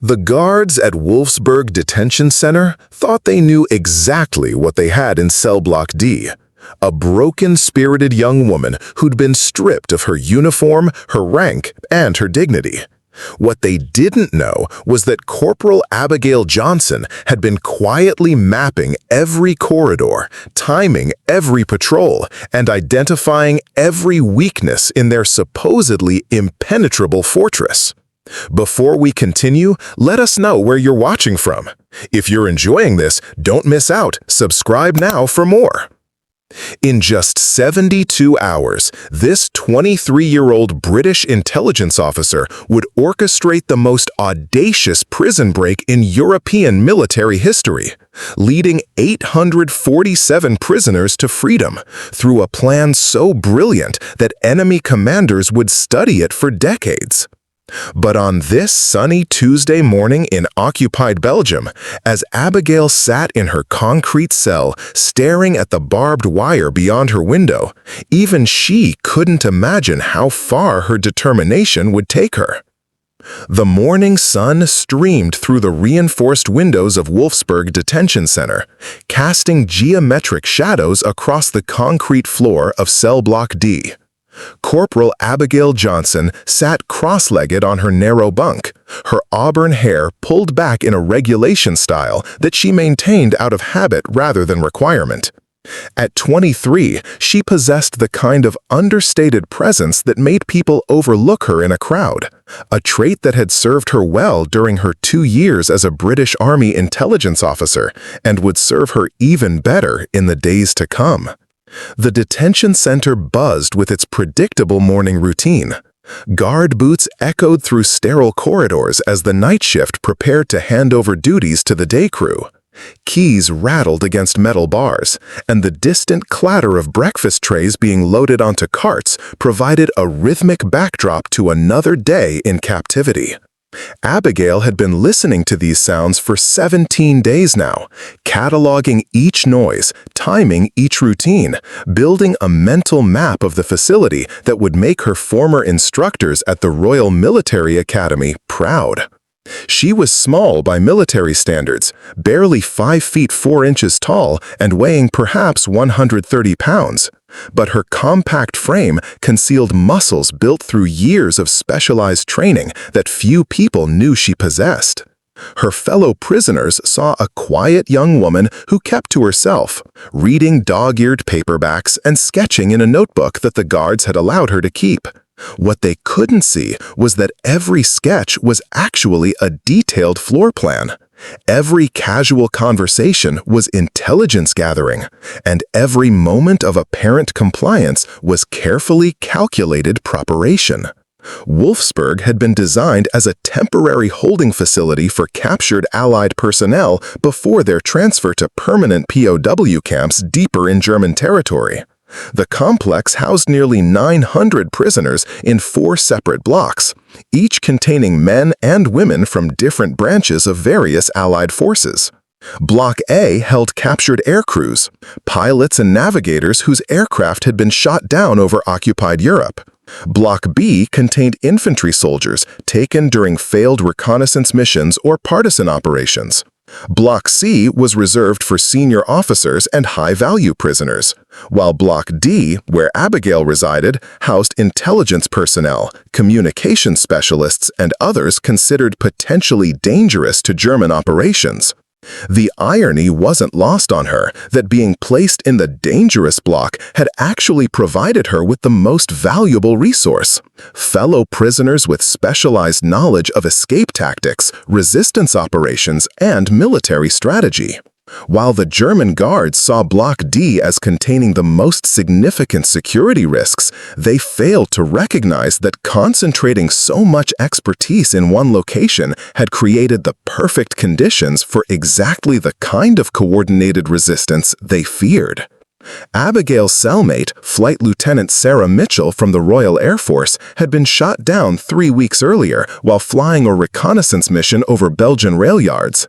The guards at Wolfsburg Detention Center thought they knew exactly what they had in cell block D. A broken-spirited young woman who'd been stripped of her uniform, her rank, and her dignity. What they didn't know was that Corporal Abigail Johnson had been quietly mapping every corridor, timing every patrol, and identifying every weakness in their supposedly impenetrable fortress. Before we continue, let us know where you're watching from. If you're enjoying this, don't miss out. Subscribe now for more. In just 72 hours, this 23-year-old British intelligence officer would orchestrate the most audacious prison break in European military history, leading 847 prisoners to freedom through a plan so brilliant that enemy commanders would study it for decades. But on this sunny Tuesday morning in occupied Belgium, as Abigail sat in her concrete cell staring at the barbed wire beyond her window, even she couldn't imagine how far her determination would take her. The morning sun streamed through the reinforced windows of Wolfsburg Detention Center, casting geometric shadows across the concrete floor of cell block D. Corporal Abigail Johnson sat cross-legged on her narrow bunk, her auburn hair pulled back in a regulation style that she maintained out of habit rather than requirement. At 23, she possessed the kind of understated presence that made people overlook her in a crowd, a trait that had served her well during her 2 years as a British Army intelligence officer and would serve her even better in the days to come. The detention center buzzed with its predictable morning routine. Guard boots echoed through sterile corridors as the night shift prepared to hand over duties to the day crew. Keys rattled against metal bars, and the distant clatter of breakfast trays being loaded onto carts provided a rhythmic backdrop to another day in captivity. Abigail had been listening to these sounds for 17 days now, cataloging each noise, timing each routine, building a mental map of the facility that would make her former instructors at the Royal Military Academy proud. She was small by military standards, barely 5 feet 4 inches tall and weighing perhaps 130 pounds. But her compact frame concealed muscles built through years of specialized training that few people knew she possessed. Her fellow prisoners saw a quiet young woman who kept to herself, reading dog-eared paperbacks and sketching in a notebook that the guards had allowed her to keep. What they couldn't see was that every sketch was actually a detailed floor plan. Every casual conversation was intelligence gathering, and every moment of apparent compliance was carefully calculated preparation. Wolfsburg had been designed as a temporary holding facility for captured Allied personnel before their transfer to permanent POW camps deeper in German territory. The complex housed nearly 900 prisoners in 4 separate blocks, each containing men and women from different branches of various Allied forces. Block A held captured air crews, pilots and navigators whose aircraft had been shot down over occupied Europe. Block B contained infantry soldiers taken during failed reconnaissance missions or partisan operations. Block C was reserved for senior officers and high-value prisoners, while Block D, where Abigail resided, housed intelligence personnel, communication specialists, and others considered potentially dangerous to German operations. The irony wasn't lost on her that being placed in the dangerous block had actually provided her with the most valuable resource: fellow prisoners with specialized knowledge of escape tactics, resistance operations, and military strategy. While the German guards saw Block D as containing the most significant security risks, they failed to recognize that concentrating so much expertise in one location had created the perfect conditions for exactly the kind of coordinated resistance they feared. Abigail's cellmate, Flight Lieutenant Sarah Mitchell from the Royal Air Force, had been shot down 3 weeks earlier while flying a reconnaissance mission over Belgian rail yards.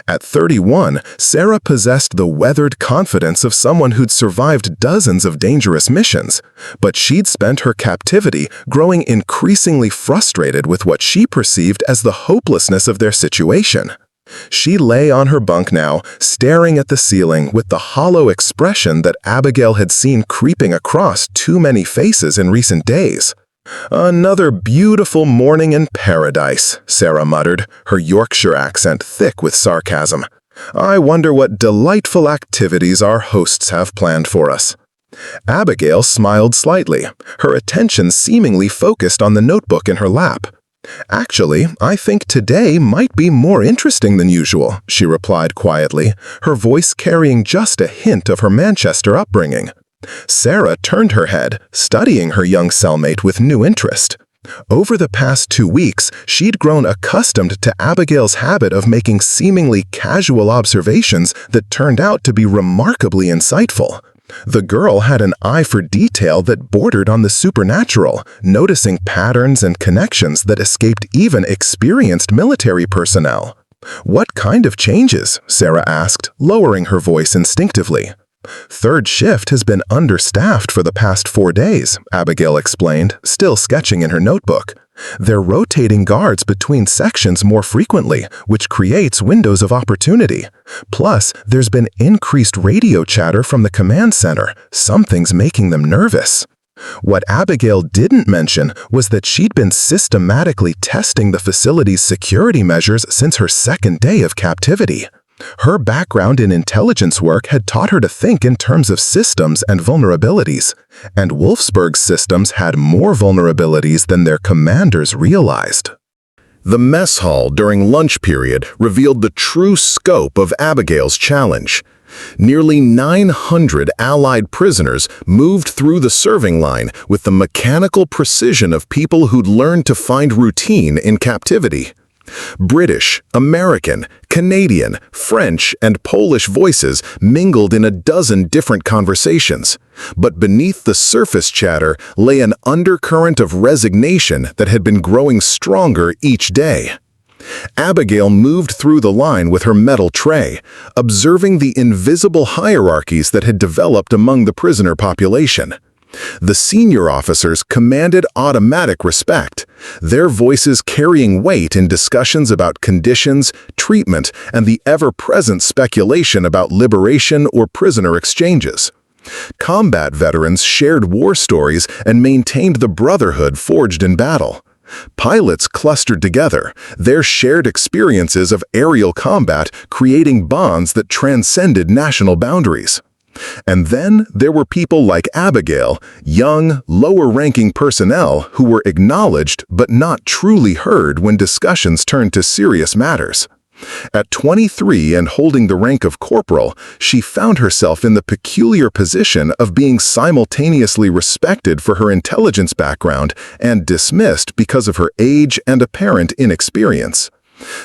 At 31, Sarah possessed the weathered confidence of someone who'd survived dozens of dangerous missions, but she'd spent her captivity growing increasingly frustrated with what she perceived as the hopelessness of their situation. She lay on her bunk now, staring at the ceiling with the hollow expression that Abigail had seen creeping across too many faces in recent days. "Another beautiful morning in paradise," Sarah muttered, her Yorkshire accent thick with sarcasm. "I wonder what delightful activities our hosts have planned for us." Abigail smiled slightly, her attention seemingly focused on the notebook in her lap. "Actually, I think today might be more interesting than usual," she replied quietly, her voice carrying just a hint of her Manchester upbringing. Sarah turned her head, studying her young cellmate with new interest. Over the past 2 weeks, she'd grown accustomed to Abigail's habit of making seemingly casual observations that turned out to be remarkably insightful. The girl had an eye for detail that bordered on the supernatural, noticing patterns and connections that escaped even experienced military personnel. "What kind of changes?" Sarah asked, lowering her voice instinctively. "Third shift has been understaffed for the past 4 days," Abigail explained, still sketching in her notebook. "They're rotating guards between sections more frequently, which creates windows of opportunity. Plus, there's been increased radio chatter from the command center. Something's making them nervous." What Abigail didn't mention was that she'd been systematically testing the facility's security measures since her second day of captivity. Her background in intelligence work had taught her to think in terms of systems and vulnerabilities, and Wolfsburg's systems had more vulnerabilities than their commanders realized. The mess hall during lunch period revealed the true scope of Abigail's challenge. Nearly 900 Allied prisoners moved through the serving line with the mechanical precision of people who'd learned to find routine in captivity. British, American, Canadian, French, and Polish voices mingled in a dozen different conversations, but beneath the surface chatter lay an undercurrent of resignation that had been growing stronger each day. Abigail moved through the line with her metal tray, observing the invisible hierarchies that had developed among the prisoner population. The senior officers commanded automatic respect, their voices carrying weight in discussions about conditions, treatment, and the ever-present speculation about liberation or prisoner exchanges. Combat veterans shared war stories and maintained the brotherhood forged in battle. Pilots clustered together, their shared experiences of aerial combat creating bonds that transcended national boundaries. And then there were people like Abigail, young, lower-ranking personnel who were acknowledged but not truly heard when discussions turned to serious matters. At 23 and holding the rank of corporal, she found herself in the peculiar position of being simultaneously respected for her intelligence background and dismissed because of her age and apparent inexperience.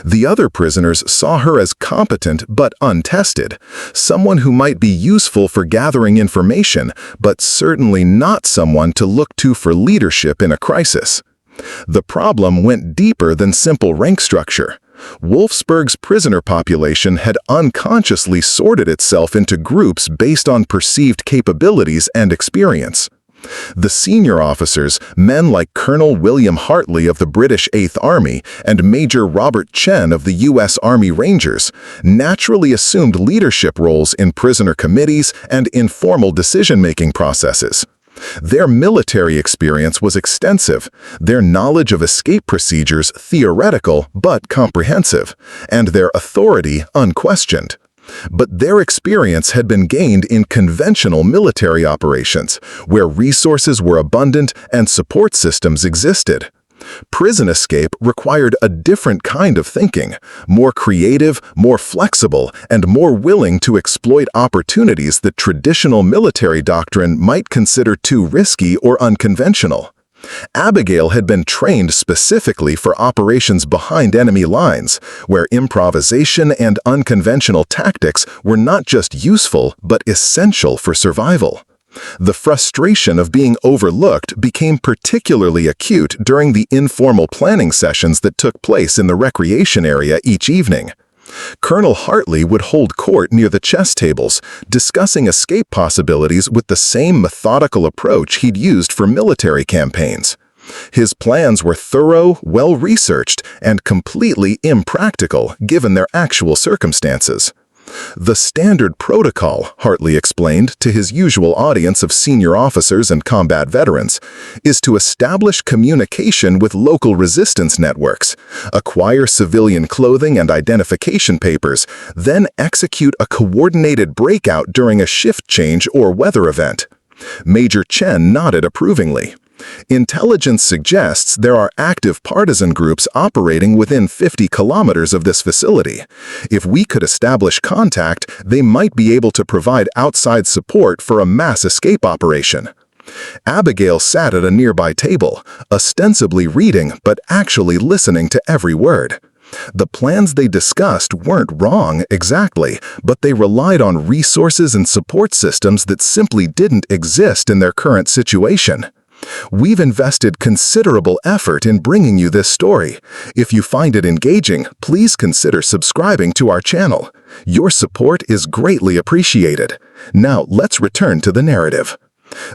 The other prisoners saw her as competent but untested, someone who might be useful for gathering information, but certainly not someone to look to for leadership in a crisis. The problem went deeper than simple rank structure. Wolfsburg's prisoner population had unconsciously sorted itself into groups based on perceived capabilities and experience. The senior officers, men like Colonel William Hartley of the British 8th Army and Major Robert Chen of the U.S. Army Rangers, naturally assumed leadership roles in prisoner committees and informal decision-making processes. Their military experience was extensive, their knowledge of escape procedures theoretical but comprehensive, and their authority unquestioned. But their experience had been gained in conventional military operations, where resources were abundant and support systems existed. Prison escape required a different kind of thinking, more creative, more flexible, and more willing to exploit opportunities that traditional military doctrine might consider too risky or unconventional. Abigail had been trained specifically for operations behind enemy lines, where improvisation and unconventional tactics were not just useful but essential for survival. The frustration of being overlooked became particularly acute during the informal planning sessions that took place in the recreation area each evening. Colonel Hartley would hold court near the chess tables, discussing escape possibilities with the same methodical approach he'd used for military campaigns. His plans were thorough, well-researched, and completely impractical given their actual circumstances. The standard protocol, Hartley explained to his usual audience of senior officers and combat veterans, is to establish communication with local resistance networks, acquire civilian clothing and identification papers, then execute a coordinated breakout during a shift change or weather event. Major Chen nodded approvingly. Intelligence suggests there are active partisan groups operating within 50 kilometers of this facility. If we could establish contact, they might be able to provide outside support for a mass escape operation. Abigail sat at a nearby table, ostensibly reading but actually listening to every word. The plans they discussed weren't wrong exactly, but they relied on resources and support systems that simply didn't exist in their current situation. We've invested considerable effort in bringing you this story. If you find it engaging, please consider subscribing to our channel. Your support is greatly appreciated. Now, let's return to the narrative.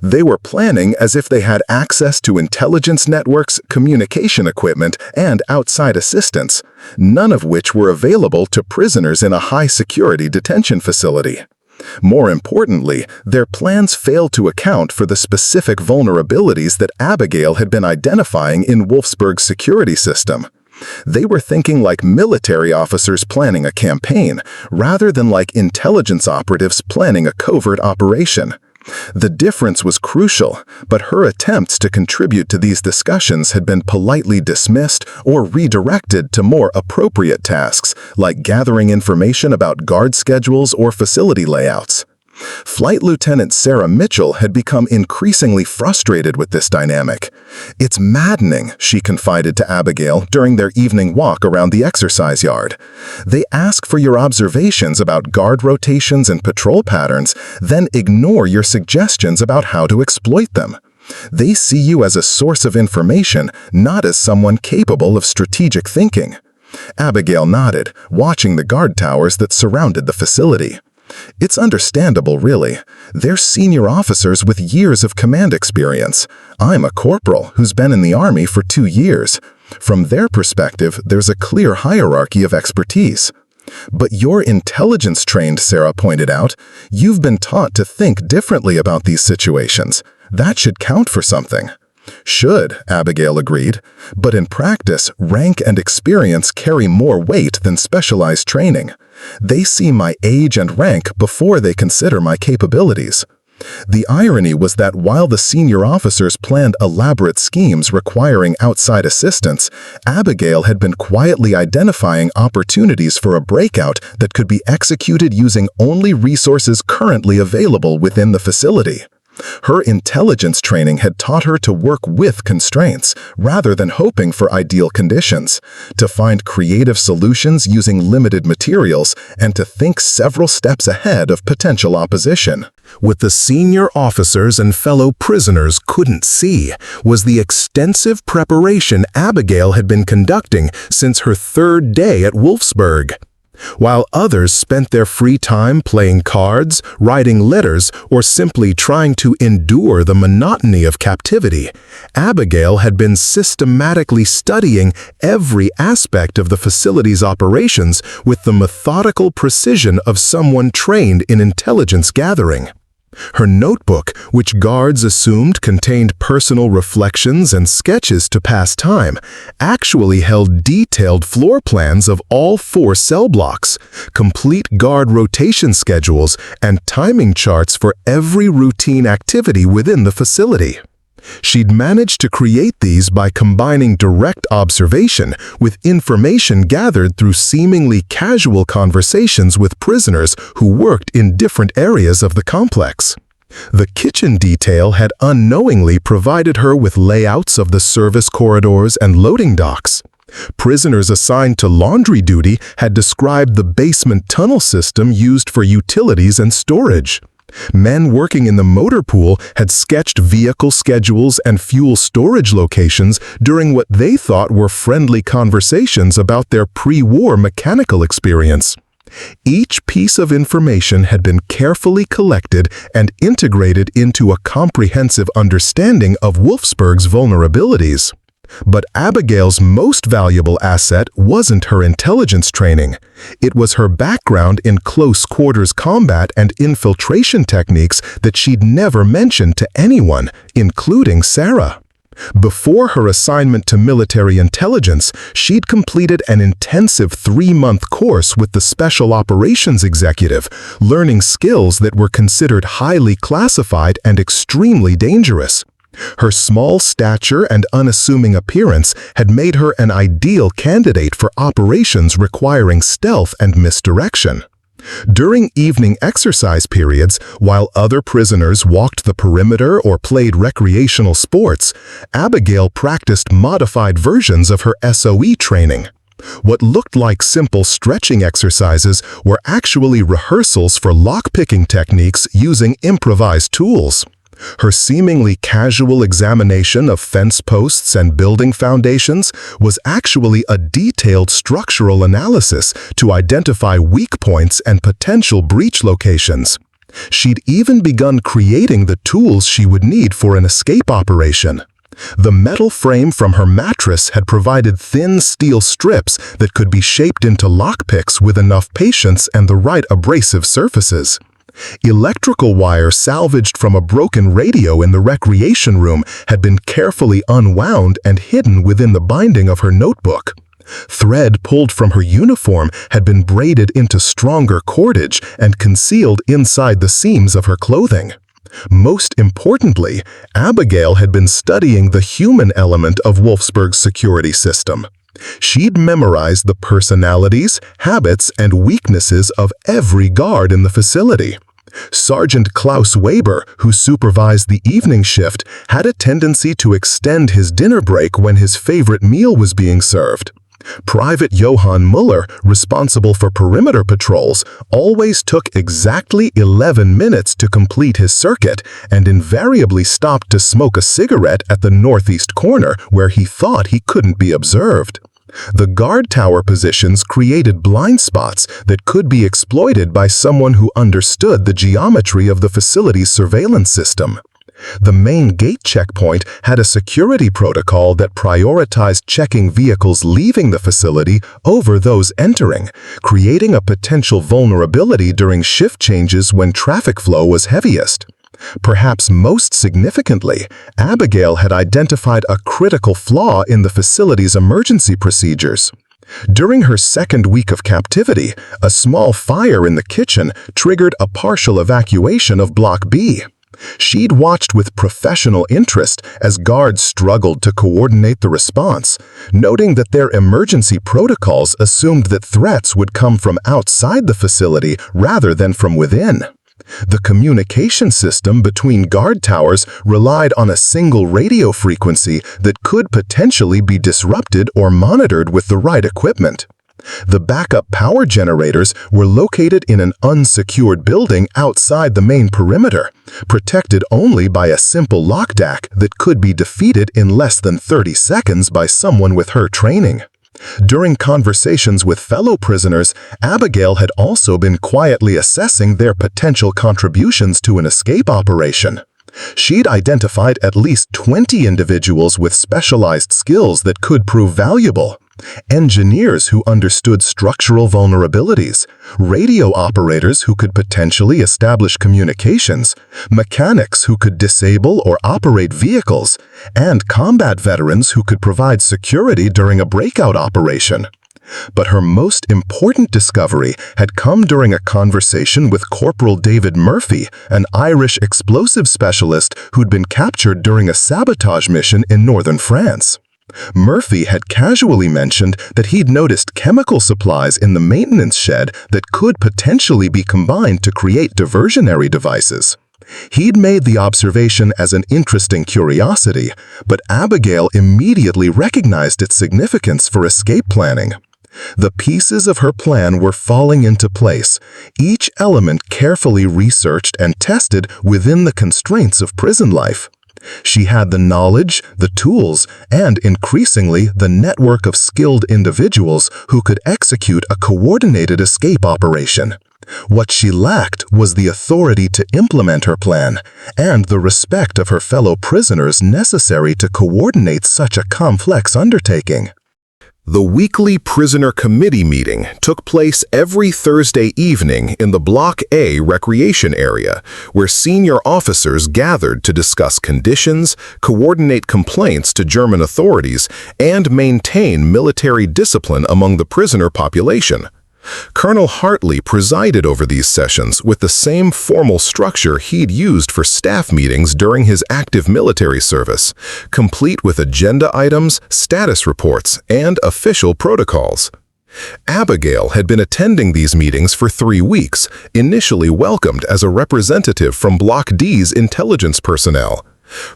They were planning as if they had access to intelligence networks, communication equipment, and outside assistance, none of which were available to prisoners in a high-security detention facility. More importantly, their plans failed to account for the specific vulnerabilities that Abigail had been identifying in Wolfsburg's security system. They were thinking like military officers planning a campaign, rather than like intelligence operatives planning a covert operation. The difference was crucial, but her attempts to contribute to these discussions had been politely dismissed or redirected to more appropriate tasks, like gathering information about guard schedules or facility layouts. Flight Lieutenant Sarah Mitchell had become increasingly frustrated with this dynamic. "It's maddening," she confided to Abigail during their evening walk around the exercise yard. "They ask for your observations about guard rotations and patrol patterns, then ignore your suggestions about how to exploit them. They see you as a source of information, not as someone capable of strategic thinking." Abigail nodded, watching the guard towers that surrounded the facility. "It's understandable, really. They're senior officers with years of command experience. I'm a corporal who's been in the Army for 2 years. From their perspective, there's a clear hierarchy of expertise." "But you're intelligence-trained," Sarah pointed out. "You've been taught to think differently about these situations. That should count for something." "Should," Abigail agreed. "But in practice, rank and experience carry more weight than specialized training. They see my age and rank before they consider my capabilities." The irony was that while the senior officers planned elaborate schemes requiring outside assistance, Abigail had been quietly identifying opportunities for a breakout that could be executed using only resources currently available within the facility. Her intelligence training had taught her to work with constraints, rather than hoping for ideal conditions, to find creative solutions using limited materials, and to think several steps ahead of potential opposition. What the senior officers and fellow prisoners couldn't see was the extensive preparation Abigail had been conducting since her 3rd day at Wolfsburg. While others spent their free time playing cards, writing letters, or simply trying to endure the monotony of captivity, Abigail had been systematically studying every aspect of the facility's operations with the methodical precision of someone trained in intelligence gathering. Her notebook, which guards assumed contained personal reflections and sketches to pass time, actually held detailed floor plans of all 4 cell blocks, complete guard rotation schedules, and timing charts for every routine activity within the facility. She'd managed to create these by combining direct observation with information gathered through seemingly casual conversations with prisoners who worked in different areas of the complex. The kitchen detail had unknowingly provided her with layouts of the service corridors and loading docks. Prisoners assigned to laundry duty had described the basement tunnel system used for utilities and storage. Men working in the motor pool had sketched vehicle schedules and fuel storage locations during what they thought were friendly conversations about their pre-war mechanical experience. Each piece of information had been carefully collected and integrated into a comprehensive understanding of Wolfsburg's vulnerabilities. But Abigail's most valuable asset wasn't her intelligence training. It was her background in close-quarters combat and infiltration techniques that she'd never mentioned to anyone, including Sarah. Before her assignment to military intelligence, she'd completed an intensive 3-month course with the Special Operations Executive, learning skills that were considered highly classified and extremely dangerous. Her small stature and unassuming appearance had made her an ideal candidate for operations requiring stealth and misdirection. During evening exercise periods, while other prisoners walked the perimeter or played recreational sports, Abigail practiced modified versions of her SOE training. What looked like simple stretching exercises were actually rehearsals for lockpicking techniques using improvised tools. Her seemingly casual examination of fence posts and building foundations was actually a detailed structural analysis to identify weak points and potential breach locations. She'd even begun creating the tools she would need for an escape operation. The metal frame from her mattress had provided thin steel strips that could be shaped into lockpicks with enough patience and the right abrasive surfaces. Electrical wire salvaged from a broken radio in the recreation room had been carefully unwound and hidden within the binding of her notebook. Thread pulled from her uniform had been braided into stronger cordage and concealed inside the seams of her clothing. Most importantly, Abigail had been studying the human element of Wolfsburg's security system. She'd memorized the personalities, habits, and weaknesses of every guard in the facility. Sergeant Klaus Weber, who supervised the evening shift, had a tendency to extend his dinner break when his favorite meal was being served. Private Johann Muller, responsible for perimeter patrols, always took exactly 11 minutes to complete his circuit and invariably stopped to smoke a cigarette at the northeast corner where he thought he couldn't be observed. The guard tower positions created blind spots that could be exploited by someone who understood the geometry of the facility's surveillance system. The main gate checkpoint had a security protocol that prioritized checking vehicles leaving the facility over those entering, creating a potential vulnerability during shift changes when traffic flow was heaviest. Perhaps most significantly, Abigail had identified a critical flaw in the facility's emergency procedures. During her second week of captivity, a small fire in the kitchen triggered a partial evacuation of Block B. She'd watched with professional interest as guards struggled to coordinate the response, noting that their emergency protocols assumed that threats would come from outside the facility rather than from within. The communication system between guard towers relied on a single radio frequency that could potentially be disrupted or monitored with the right equipment. The backup power generators were located in an unsecured building outside the main perimeter, protected only by a simple lockjack that could be defeated in less than 30 seconds by someone with her training. During conversations with fellow prisoners, Abigail had also been quietly assessing their potential contributions to an escape operation. She'd identified at least 20 individuals with specialized skills that could prove valuable. Engineers who understood structural vulnerabilities, radio operators who could potentially establish communications, mechanics who could disable or operate vehicles, and combat veterans who could provide security during a breakout operation. But her most important discovery had come during a conversation with Corporal David Murphy, an Irish explosive specialist who'd been captured during a sabotage mission in northern France. Murphy had casually mentioned that he'd noticed chemical supplies in the maintenance shed that could potentially be combined to create diversionary devices. He'd made the observation as an interesting curiosity, but Abigail immediately recognized its significance for escape planning. The pieces of her plan were falling into place, each element carefully researched and tested within the constraints of prison life. She had the knowledge, the tools, and increasingly the network of skilled individuals who could execute a coordinated escape operation. What she lacked was the authority to implement her plan and the respect of her fellow prisoners necessary to coordinate such a complex undertaking. The weekly prisoner committee meeting took place every Thursday evening in the Block A recreation area, where senior officers gathered to discuss conditions, coordinate complaints to German authorities, and maintain military discipline among the prisoner population. Colonel Hartley presided over these sessions with the same formal structure he'd used for staff meetings during his active military service, complete with agenda items, status reports, and official protocols. Abigail had been attending these meetings for 3 weeks, initially welcomed as a representative from Block D's intelligence personnel.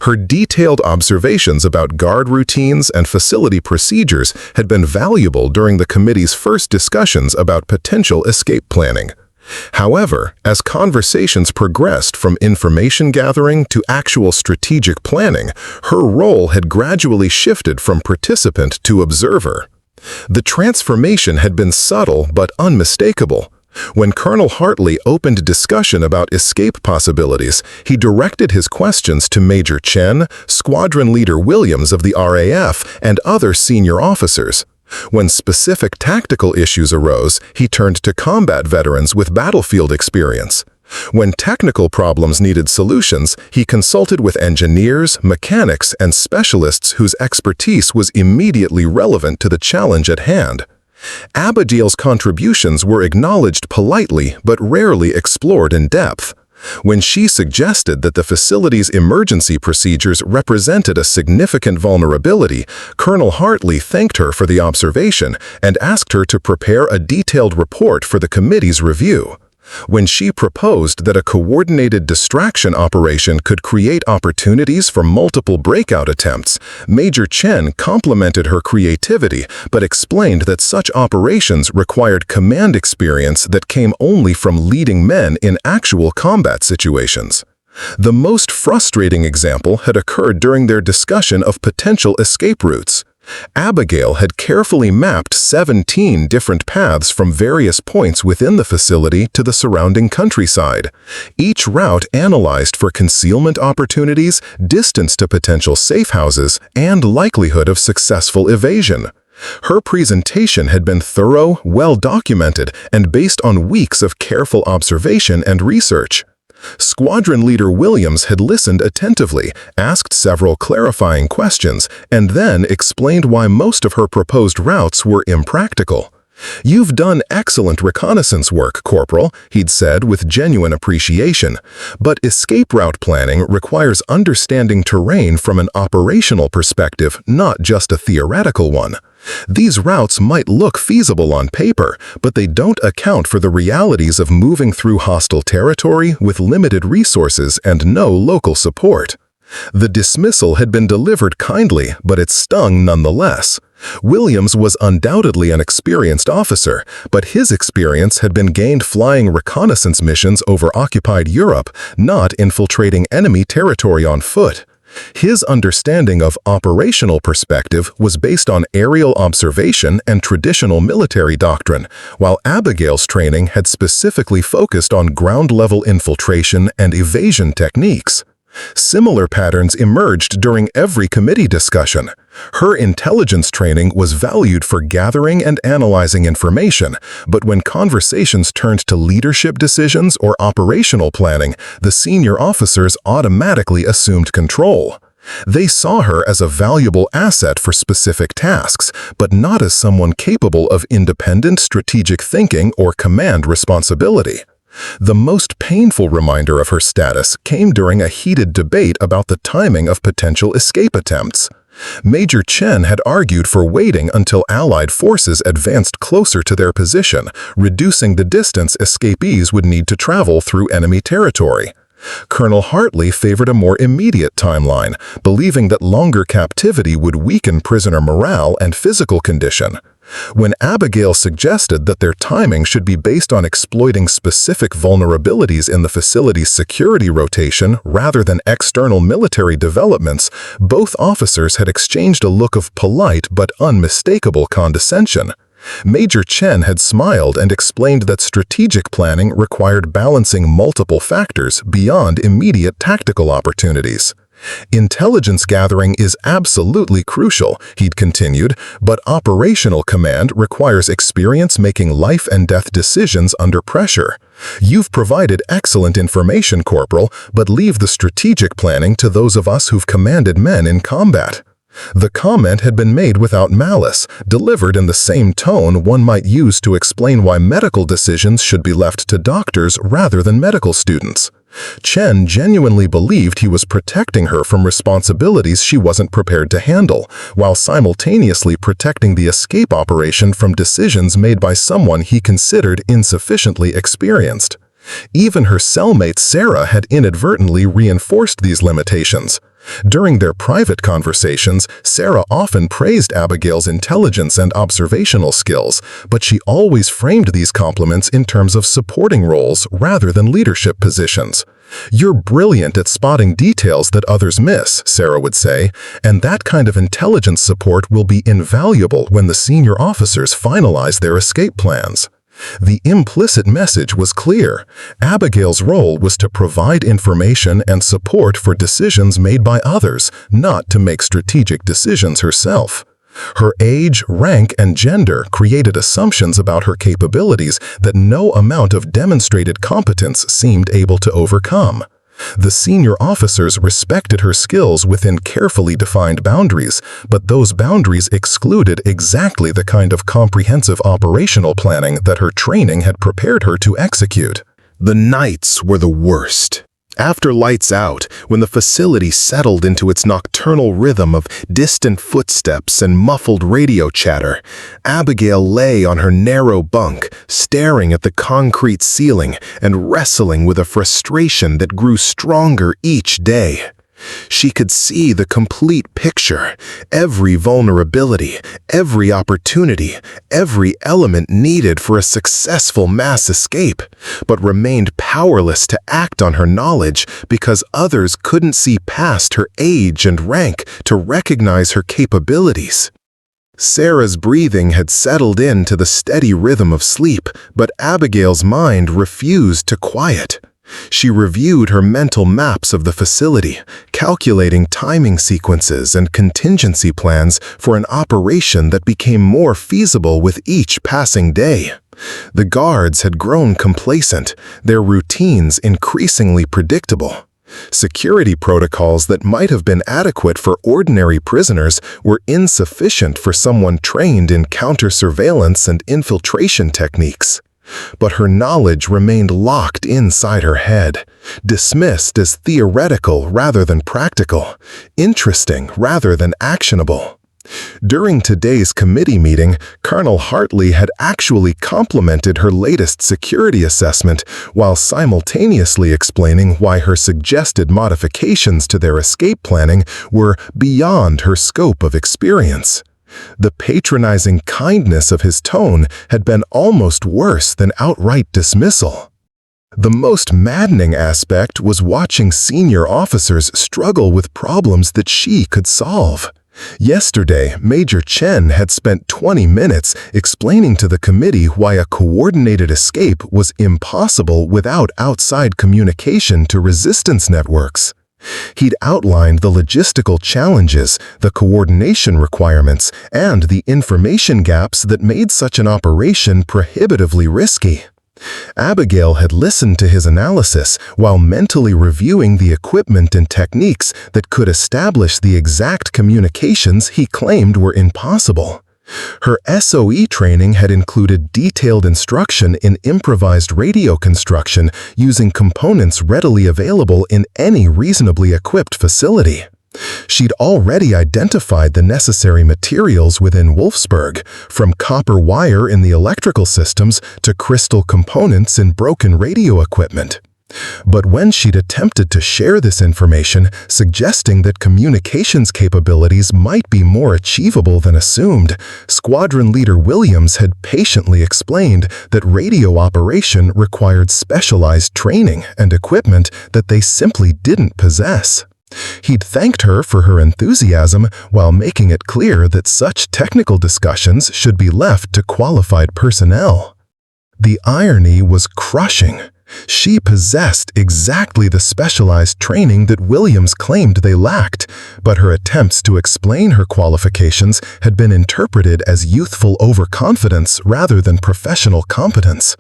Her detailed observations about guard routines and facility procedures had been valuable during the committee's first discussions about potential escape planning. However, as conversations progressed from information gathering to actual strategic planning, her role had gradually shifted from participant to observer. The transformation had been subtle but unmistakable. When Colonel Hartley opened discussion about escape possibilities, he directed his questions to Major Chen, Squadron Leader Williams of the RAF, and other senior officers. When specific tactical issues arose, he turned to combat veterans with battlefield experience. When technical problems needed solutions, he consulted with engineers, mechanics, and specialists whose expertise was immediately relevant to the challenge at hand. Abigail's contributions were acknowledged politely but rarely explored in depth. When she suggested that the facility's emergency procedures represented a significant vulnerability, Colonel Hartley thanked her for the observation and asked her to prepare a detailed report for the committee's review. When she proposed that a coordinated distraction operation could create opportunities for multiple breakout attempts, Major Chen complimented her creativity but explained that such operations required command experience that came only from leading men in actual combat situations. The most frustrating example had occurred during their discussion of potential escape routes. Abigail had carefully mapped 17 different paths from various points within the facility to the surrounding countryside. Each route analyzed for concealment opportunities, distance to potential safe houses, and likelihood of successful evasion. Her presentation had been thorough, well-documented, and based on weeks of careful observation and research. Squadron Leader Williams had listened attentively, asked several clarifying questions, and then explained why most of her proposed routes were impractical. "You've done excellent reconnaissance work, Corporal," he'd said with genuine appreciation, "but escape route planning requires understanding terrain from an operational perspective, not just a theoretical one. These routes might look feasible on paper, but they don't account for the realities of moving through hostile territory with limited resources and no local support." The dismissal had been delivered kindly, but it stung nonetheless. Williams was undoubtedly an experienced officer, but his experience had been gained flying reconnaissance missions over occupied Europe, not infiltrating enemy territory on foot. His understanding of operational perspective was based on aerial observation and traditional military doctrine, while Abigail's training had specifically focused on ground-level infiltration and evasion techniques. Similar patterns emerged during every committee discussion. Her intelligence training was valued for gathering and analyzing information, but when conversations turned to leadership decisions or operational planning, the senior officers automatically assumed control. They saw her as a valuable asset for specific tasks, but not as someone capable of independent strategic thinking or command responsibility. The most painful reminder of her status came during a heated debate about the timing of potential escape attempts. Major Chen had argued for waiting until Allied forces advanced closer to their position, reducing the distance escapees would need to travel through enemy territory. Colonel Hartley favored a more immediate timeline, believing that longer captivity would weaken prisoner morale and physical condition. When Abigail suggested that their timing should be based on exploiting specific vulnerabilities in the facility's security rotation rather than external military developments, both officers had exchanged a look of polite but unmistakable condescension. Major Chen had smiled and explained that strategic planning required balancing multiple factors beyond immediate tactical opportunities. Intelligence gathering is absolutely crucial, he'd continued, but operational command requires experience making life and death decisions under pressure. You've provided excellent information, Corporal, but leave the strategic planning to those of us who've commanded men in combat. The comment had been made without malice, delivered in the same tone one might use to explain why medical decisions should be left to doctors rather than medical students. Chen genuinely believed he was protecting her from responsibilities she wasn't prepared to handle, while simultaneously protecting the escape operation from decisions made by someone he considered insufficiently experienced. Even her cellmate Sarah had inadvertently reinforced these limitations. During their private conversations, Sarah often praised Abigail's intelligence and observational skills, but she always framed these compliments in terms of supporting roles rather than leadership positions. "You're brilliant at spotting details that others miss," Sarah would say, "and that kind of intelligence support will be invaluable when the senior officers finalize their escape plans." The implicit message was clear. Abigail's role was to provide information and support for decisions made by others, not to make strategic decisions herself. Her age, rank, and gender created assumptions about her capabilities that no amount of demonstrated competence seemed able to overcome. The senior officers respected her skills within carefully defined boundaries, but those boundaries excluded exactly the kind of comprehensive operational planning that her training had prepared her to execute. The nights were the worst. After lights out, when the facility settled into its nocturnal rhythm of distant footsteps and muffled radio chatter, Abigail lay on her narrow bunk, staring at the concrete ceiling and wrestling with a frustration that grew stronger each day. She could see the complete picture, every vulnerability, every opportunity, every element needed for a successful mass escape, but remained powerless to act on her knowledge because others couldn't see past her age and rank to recognize her capabilities. Sarah's breathing had settled into the steady rhythm of sleep, but Abigail's mind refused to quiet. She reviewed her mental maps of the facility, calculating timing sequences and contingency plans for an operation that became more feasible with each passing day. The guards had grown complacent, their routines increasingly predictable. Security protocols that might have been adequate for ordinary prisoners were insufficient for someone trained in counter-surveillance and infiltration techniques. But her knowledge remained locked inside her head, dismissed as theoretical rather than practical, interesting rather than actionable. During today's committee meeting, Colonel Hartley had actually complimented her latest security assessment while simultaneously explaining why her suggested modifications to their escape planning were beyond her scope of experience. The patronizing kindness of his tone had been almost worse than outright dismissal. The most maddening aspect was watching senior officers struggle with problems that she could solve. Yesterday, Major Chen had spent 20 minutes explaining to the committee why a coordinated escape was impossible without outside communication to resistance networks. He'd outlined the logistical challenges, the coordination requirements, and the information gaps that made such an operation prohibitively risky. Abigail had listened to his analysis while mentally reviewing the equipment and techniques that could establish the exact communications he claimed were impossible. Her SOE training had included detailed instruction in improvised radio construction using components readily available in any reasonably equipped facility. She'd already identified the necessary materials within Wolfsburg, from copper wire in the electrical systems to crystal components in broken radio equipment. But when she'd attempted to share this information, suggesting that communications capabilities might be more achievable than assumed, Squadron Leader Williams had patiently explained that radio operation required specialized training and equipment that they simply didn't possess. He'd thanked her for her enthusiasm while making it clear that such technical discussions should be left to qualified personnel. The irony was crushing. She possessed exactly the specialized training that Williams claimed they lacked, but her attempts to explain her qualifications had been interpreted as youthful overconfidence rather than professional competence.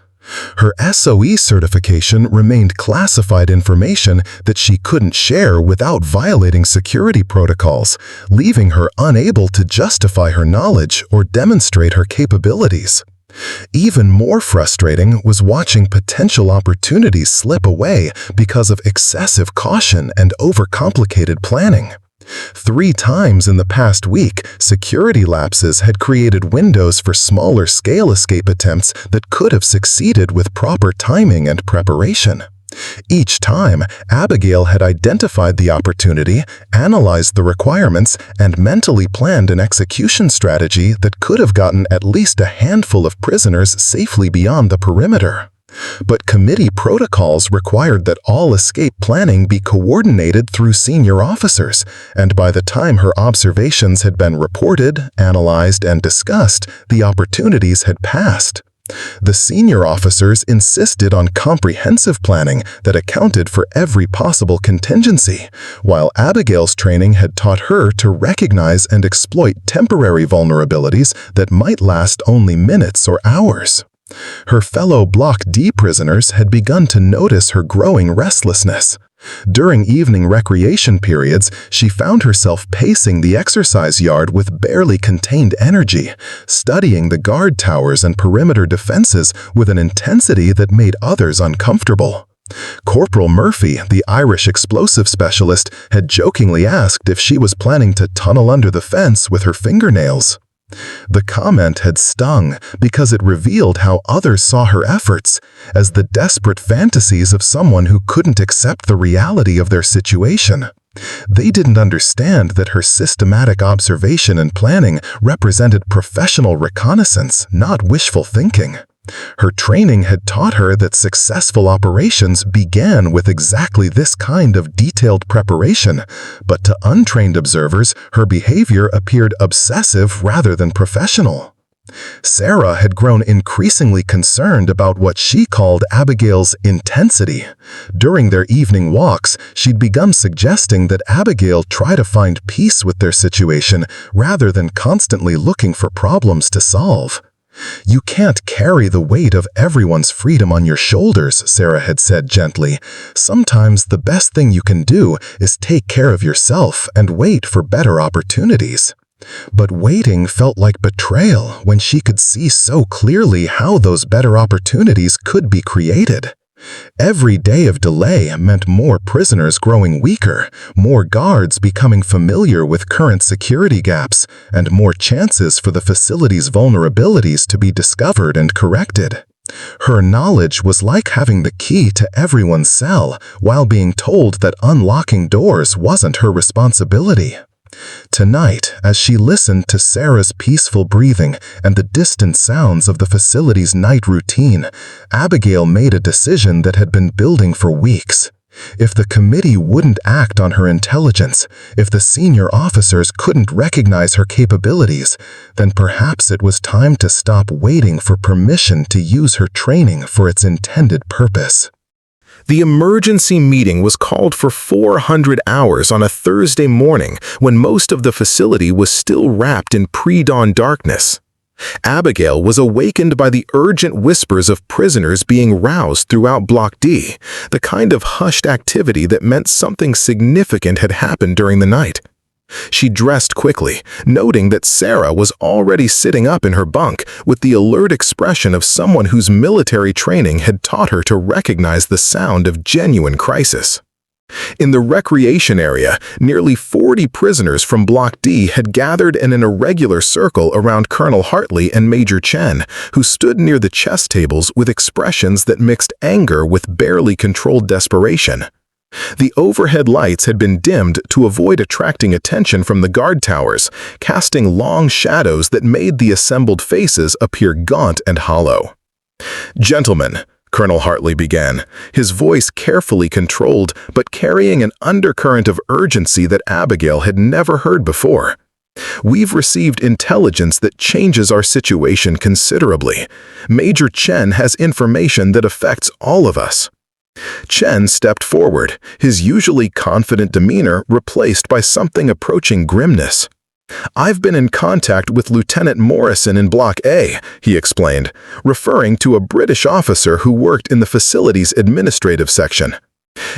Her SOE certification remained classified information that she couldn't share without violating security protocols, leaving her unable to justify her knowledge or demonstrate her capabilities. Even more frustrating was watching potential opportunities slip away because of excessive caution and overcomplicated planning. 3 times in the past week, security lapses had created windows for smaller-scale escape attempts that could have succeeded with proper timing and preparation. Each time, Abigail had identified the opportunity, analyzed the requirements, and mentally planned an execution strategy that could have gotten at least a handful of prisoners safely beyond the perimeter. But committee protocols required that all escape planning be coordinated through senior officers, and by the time her observations had been reported, analyzed, and discussed, the opportunities had passed. The senior officers insisted on comprehensive planning that accounted for every possible contingency, while Abigail's training had taught her to recognize and exploit temporary vulnerabilities that might last only minutes or hours. Her fellow Block D prisoners had begun to notice her growing restlessness. During evening recreation periods, she found herself pacing the exercise yard with barely contained energy, studying the guard towers and perimeter defenses with an intensity that made others uncomfortable. Corporal Murphy, the Irish explosive specialist, had jokingly asked if she was planning to tunnel under the fence with her fingernails. The comment had stung because it revealed how others saw her efforts as the desperate fantasies of someone who couldn't accept the reality of their situation. They didn't understand that her systematic observation and planning represented professional reconnaissance, not wishful thinking. Her training had taught her that successful operations began with exactly this kind of detailed preparation, but to untrained observers, her behavior appeared obsessive rather than professional. Sarah had grown increasingly concerned about what she called Abigail's intensity. During their evening walks, she'd begun suggesting that Abigail try to find peace with their situation rather than constantly looking for problems to solve. "You can't carry the weight of everyone's freedom on your shoulders," Sarah had said gently. "Sometimes the best thing you can do is take care of yourself and wait for better opportunities." But waiting felt like betrayal when she could see so clearly how those better opportunities could be created. Every day of delay meant more prisoners growing weaker, more guards becoming familiar with current security gaps, and more chances for the facility's vulnerabilities to be discovered and corrected. Her knowledge was like having the key to everyone's cell while being told that unlocking doors wasn't her responsibility. Tonight, as she listened to Sarah's peaceful breathing and the distant sounds of the facility's night routine, Abigail made a decision that had been building for weeks. If the committee wouldn't act on her intelligence, if the senior officers couldn't recognize her capabilities, then perhaps it was time to stop waiting for permission to use her training for its intended purpose. The emergency meeting was called for 400 hours on a Thursday morning when most of the facility was still wrapped in pre-dawn darkness. Abigail was awakened by the urgent whispers of prisoners being roused throughout Block D, the kind of hushed activity that meant something significant had happened during the night. She dressed quickly, noting that Sarah was already sitting up in her bunk with the alert expression of someone whose military training had taught her to recognize the sound of genuine crisis. In the recreation area, nearly 40 prisoners from Block D had gathered in an irregular circle around Colonel Hartley and Major Chen, who stood near the chess tables with expressions that mixed anger with barely controlled desperation. The overhead lights had been dimmed to avoid attracting attention from the guard towers, casting long shadows that made the assembled faces appear gaunt and hollow. "Gentlemen," Colonel Hartley began, his voice carefully controlled but carrying an undercurrent of urgency that Abigail had never heard before. "We've received intelligence that changes our situation considerably. Major Chen has information that affects all of us." Chen stepped forward, his usually confident demeanor replaced by something approaching grimness. "I've been in contact with Lieutenant Morrison in Block A," he explained, referring to a British officer who worked in the facility's administrative section.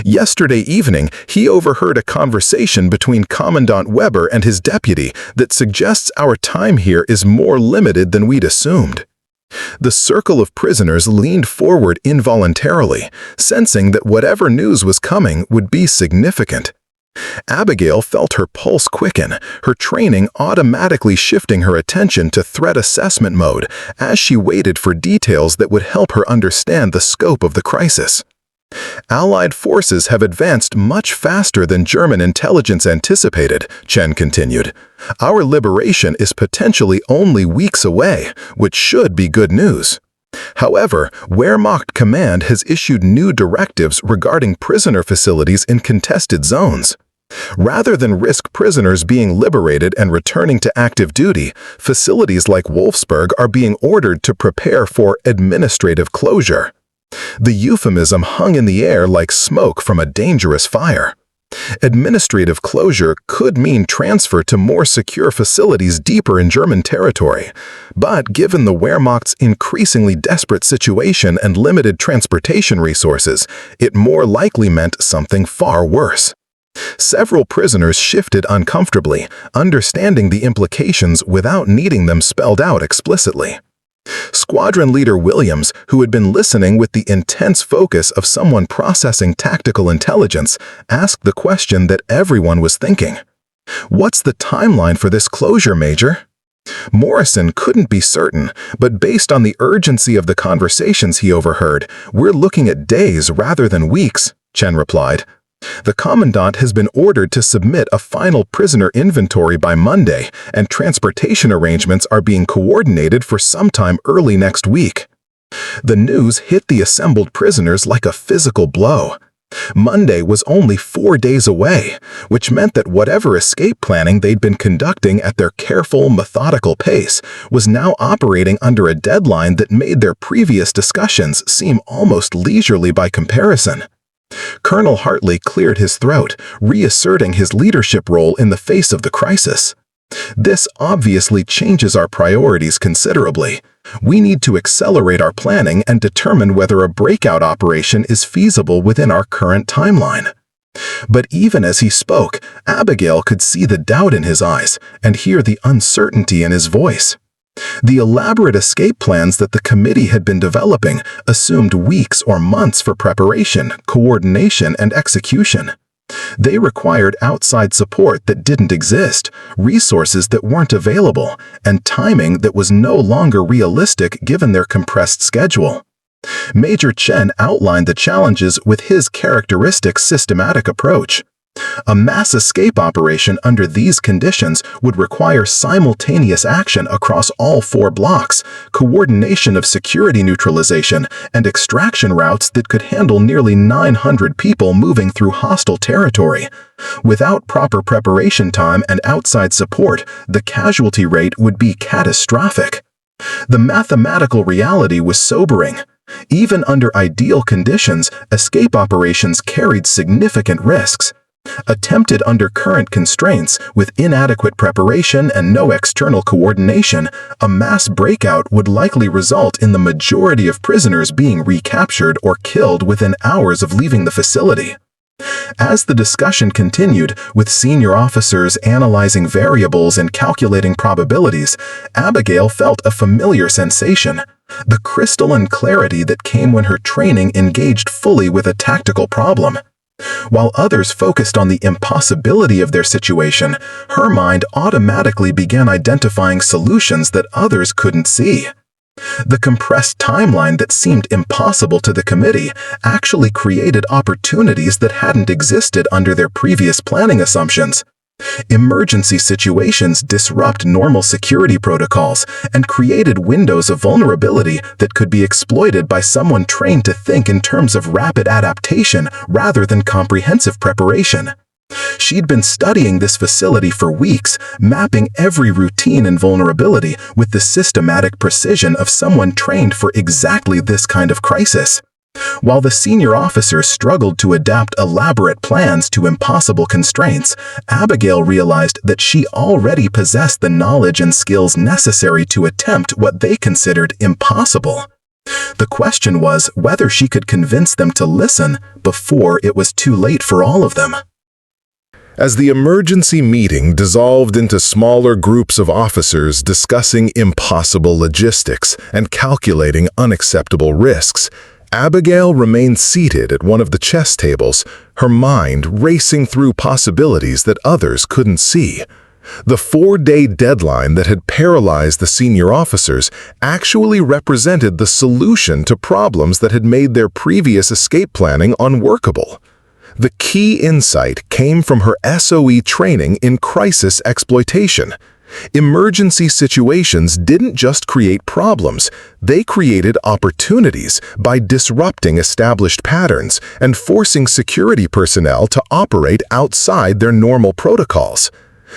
"Yesterday evening, he overheard a conversation between Commandant Weber and his deputy that suggests our time here is more limited than we'd assumed." The circle of prisoners leaned forward involuntarily, sensing that whatever news was coming would be significant. Abigail felt her pulse quicken, her training automatically shifting her attention to threat assessment mode as she waited for details that would help her understand the scope of the crisis. "Allied forces have advanced much faster than German intelligence anticipated," Chen continued. "Our liberation is potentially only weeks away, which should be good news. However, Wehrmacht Command has issued new directives regarding prisoner facilities in contested zones. Rather than risk prisoners being liberated and returning to active duty, facilities like Wolfsburg are being ordered to prepare for administrative closure." The euphemism hung in the air like smoke from a dangerous fire. Administrative closure could mean transfer to more secure facilities deeper in German territory, but given the Wehrmacht's increasingly desperate situation and limited transportation resources, it more likely meant something far worse. Several prisoners shifted uncomfortably, understanding the implications without needing them spelled out explicitly. Squadron Leader Williams, who had been listening with the intense focus of someone processing tactical intelligence, asked the question that everyone was thinking. "What's the timeline for this closure, Major?" Morrison couldn't be certain, but based on the urgency of the conversations he overheard, "We're looking at days rather than weeks," Chen replied. "The Commandant has been ordered to submit a final prisoner inventory by Monday, and transportation arrangements are being coordinated for sometime early next week." The news hit the assembled prisoners like a physical blow. Monday was only 4 days away, which meant that whatever escape planning they'd been conducting at their careful, methodical pace was now operating under a deadline that made their previous discussions seem almost leisurely by comparison. Colonel Hartley cleared his throat, reasserting his leadership role in the face of the crisis. "This obviously changes our priorities considerably. We need to accelerate our planning and determine whether a breakout operation is feasible within our current timeline." But even as he spoke, Abigail could see the doubt in his eyes and hear the uncertainty in his voice. The elaborate escape plans that the committee had been developing assumed weeks or months for preparation, coordination, and execution. They required outside support that didn't exist, resources that weren't available, and timing that was no longer realistic given their compressed schedule. Major Chen outlined the challenges with his characteristic systematic approach. A mass escape operation under these conditions would require simultaneous action across all 4 blocks, coordination of security neutralization, and extraction routes that could handle nearly 900 people moving through hostile territory. Without proper preparation time and outside support, the casualty rate would be catastrophic. The mathematical reality was sobering. Even under ideal conditions, escape operations carried significant risks. Attempted under current constraints, with inadequate preparation and no external coordination, a mass breakout would likely result in the majority of prisoners being recaptured or killed within hours of leaving the facility. As the discussion continued, with senior officers analyzing variables and calculating probabilities, Abigail felt a familiar sensation, the crystalline clarity that came when her training engaged fully with a tactical problem. While others focused on the impossibility of their situation, her mind automatically began identifying solutions that others couldn't see. The compressed timeline that seemed impossible to the committee actually created opportunities that hadn't existed under their previous planning assumptions. Emergency situations disrupt normal security protocols and created windows of vulnerability that could be exploited by someone trained to think in terms of rapid adaptation rather than comprehensive preparation. She'd been studying this facility for weeks, mapping every routine and vulnerability with the systematic precision of someone trained for exactly this kind of crisis. While the senior officers struggled to adapt elaborate plans to impossible constraints, Abigail realized that she already possessed the knowledge and skills necessary to attempt what they considered impossible. The question was whether she could convince them to listen before it was too late for all of them. As the emergency meeting dissolved into smaller groups of officers discussing impossible logistics and calculating unacceptable risks, Abigail remained seated at one of the chess tables, her mind racing through possibilities that others couldn't see. The 4-day deadline that had paralyzed the senior officers actually represented the solution to problems that had made their previous escape planning unworkable. The key insight came from her SOE training in crisis exploitation. Emergency situations didn't just create problems, they created opportunities by disrupting established patterns and forcing security personnel to operate outside their normal protocols.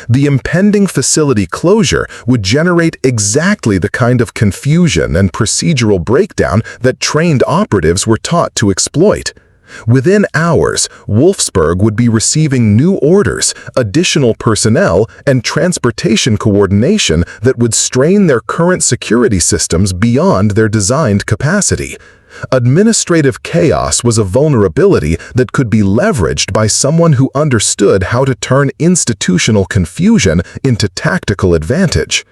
The impending facility closure would generate exactly the kind of confusion and procedural breakdown that trained operatives were taught to exploit. Within hours, Wolfsburg would be receiving new orders, additional personnel, and transportation coordination that would strain their current security systems beyond their designed capacity. Administrative chaos was a vulnerability that could be leveraged by someone who understood how to turn institutional confusion into tactical advantage.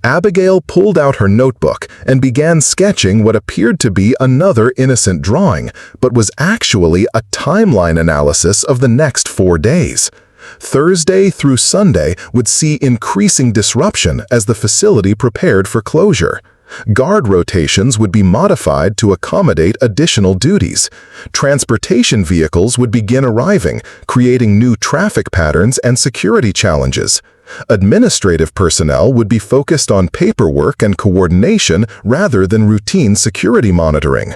Abigail pulled out her notebook and began sketching what appeared to be another innocent drawing, but was actually a timeline analysis of the next 4 days. Thursday through Sunday would see increasing disruption as the facility prepared for closure. Guard rotations would be modified to accommodate additional duties. Transportation vehicles would begin arriving, creating new traffic patterns and security challenges. Administrative personnel would be focused on paperwork and coordination rather than routine security monitoring.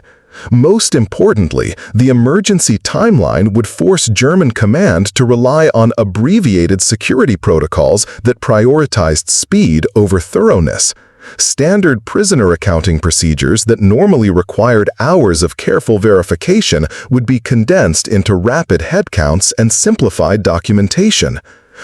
Most importantly, the emergency timeline would force German command to rely on abbreviated security protocols that prioritized speed over thoroughness. Standard prisoner accounting procedures that normally required hours of careful verification would be condensed into rapid headcounts and simplified documentation.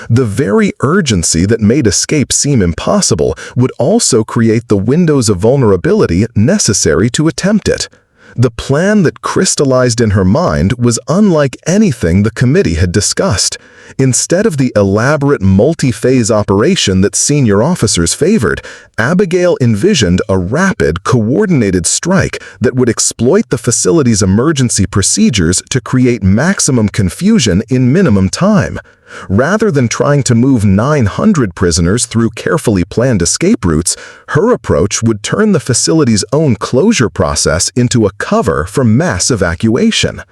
The very urgency that made escape seem impossible would also create the windows of vulnerability necessary to attempt it. The plan that crystallized in her mind was unlike anything the committee had discussed. Instead of the elaborate multi-phase operation that senior officers favored, Abigail envisioned a rapid, coordinated strike that would exploit the facility's emergency procedures to create maximum confusion in minimum time. Rather than trying to move 900 prisoners through carefully planned escape routes, her approach would turn the facility's own closure process into a cover for mass evacuation.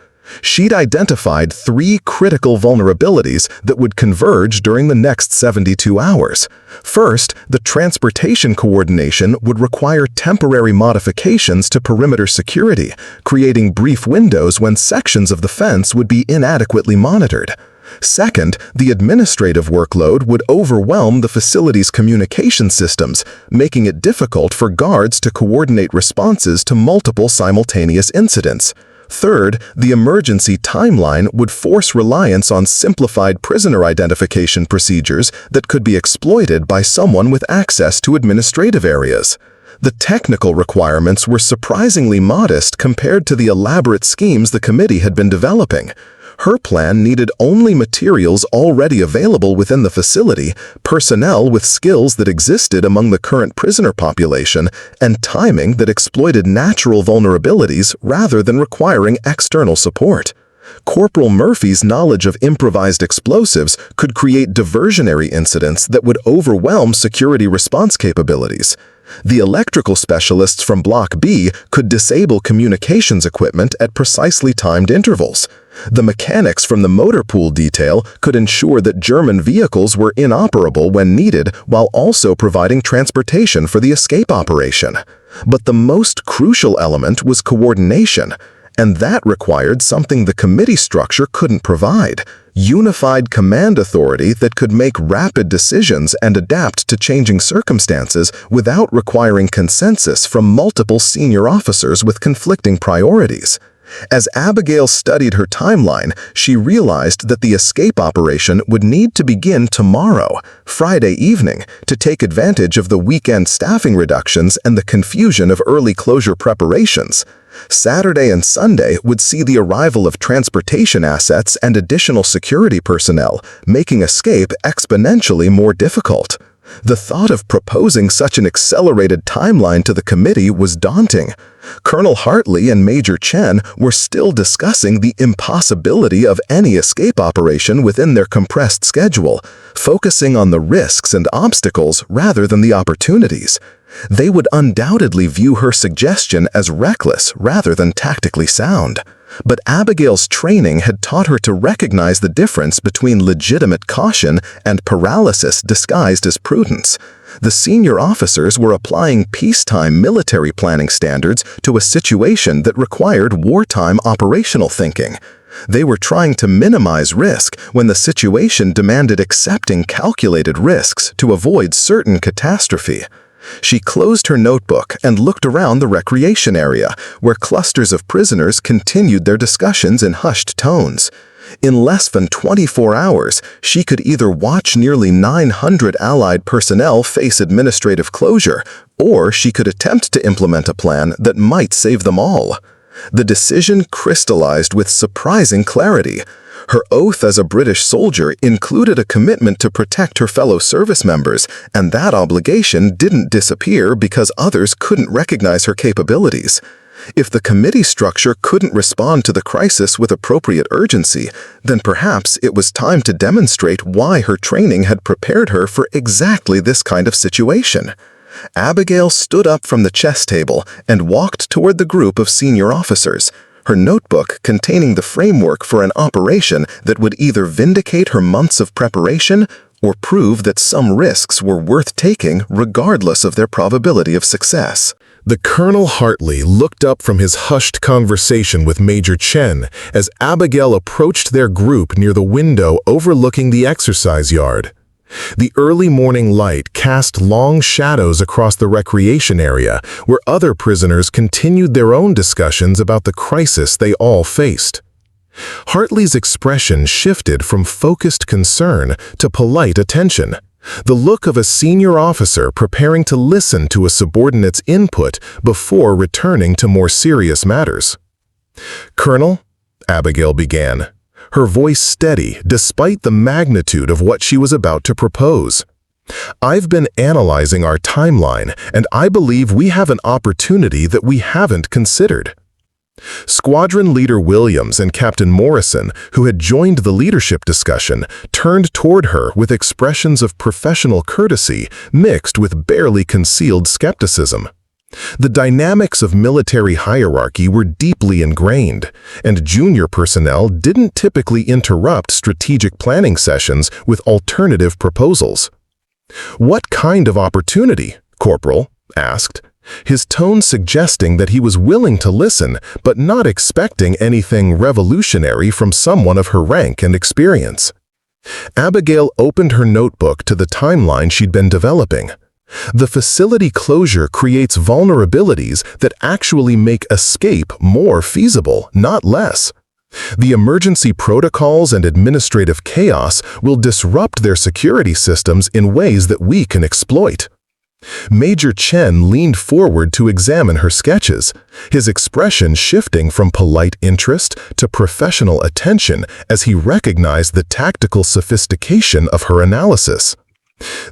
She'd identified 3 critical vulnerabilities that would converge during the next 72 hours. First, the transportation coordination would require temporary modifications to perimeter security, creating brief windows when sections of the fence would be inadequately monitored. Second, the administrative workload would overwhelm the facility's communication systems, making it difficult for guards to coordinate responses to multiple simultaneous incidents. Third, the emergency timeline would force reliance on simplified prisoner identification procedures that could be exploited by someone with access to administrative areas. The technical requirements were surprisingly modest compared to the elaborate schemes the committee had been developing. Her plan needed only materials already available within the facility, personnel with skills that existed among the current prisoner population, and timing that exploited natural vulnerabilities rather than requiring external support. Corporal Murphy's knowledge of improvised explosives could create diversionary incidents that would overwhelm security response capabilities. The electrical specialists from Block B could disable communications equipment at precisely timed intervals. The mechanics from the motor pool detail could ensure that German vehicles were inoperable when needed while also providing transportation for the escape operation. But the most crucial element was coordination, and that required something the committee structure couldn't provide: unified command authority that could make rapid decisions and adapt to changing circumstances without requiring consensus from multiple senior officers with conflicting priorities. As Abigail studied her timeline, she realized that the escape operation would need to begin tomorrow, Friday evening, to take advantage of the weekend staffing reductions and the confusion of early closure preparations. Saturday and Sunday would see the arrival of transportation assets and additional security personnel, making escape exponentially more difficult. The thought of proposing such an accelerated timeline to the committee was daunting. Colonel Hartley and Major Chen were still discussing the impossibility of any escape operation within their compressed schedule, focusing on the risks and obstacles rather than the opportunities. They would undoubtedly view her suggestion as reckless rather than tactically sound. But Abigail's training had taught her to recognize the difference between legitimate caution and paralysis disguised as prudence. The senior officers were applying peacetime military planning standards to a situation that required wartime operational thinking. They were trying to minimize risk when the situation demanded accepting calculated risks to avoid certain catastrophe. She closed her notebook and looked around the recreation area, where clusters of prisoners continued their discussions in hushed tones. In less than 24 hours, she could either watch nearly 900 Allied personnel face administrative closure, or she could attempt to implement a plan that might save them all. The decision crystallized with surprising clarity. Her oath as a British soldier included a commitment to protect her fellow service members, and that obligation didn't disappear because others couldn't recognize her capabilities. If the committee structure couldn't respond to the crisis with appropriate urgency, then perhaps it was time to demonstrate why her training had prepared her for exactly this kind of situation. Abigail stood up from the chess table and walked toward the group of senior officers, her notebook containing the framework for an operation that would either vindicate her months of preparation or prove that some risks were worth taking regardless of their probability of success. The Colonel Hartley looked up from his hushed conversation with Major Chen as Abigail approached their group near the window overlooking the exercise yard. The early morning light cast long shadows across the recreation area, where other prisoners continued their own discussions about the crisis they all faced. Hartley's expression shifted from focused concern to polite attention, the look of a senior officer preparing to listen to a subordinate's input before returning to more serious matters. "Colonel," Abigail began, her voice steady despite the magnitude of what she was about to propose. "I've been analyzing our timeline, and I believe we have an opportunity that we haven't considered." Squadron Leader Williams and Captain Morrison, who had joined the leadership discussion, turned toward her with expressions of professional courtesy mixed with barely concealed skepticism. The dynamics of military hierarchy were deeply ingrained, and junior personnel didn't typically interrupt strategic planning sessions with alternative proposals. "What kind of opportunity?" Corporal asked, his tone suggesting that he was willing to listen but not expecting anything revolutionary from someone of her rank and experience. Abigail opened her notebook to the timeline she'd been developing. The facility closure creates vulnerabilities that actually make escape more feasible, not less. The emergency protocols and administrative chaos will disrupt their security systems in ways that we can exploit. Major Chen leaned forward to examine her sketches, his expression shifting from polite interest to professional attention as he recognized the tactical sophistication of her analysis.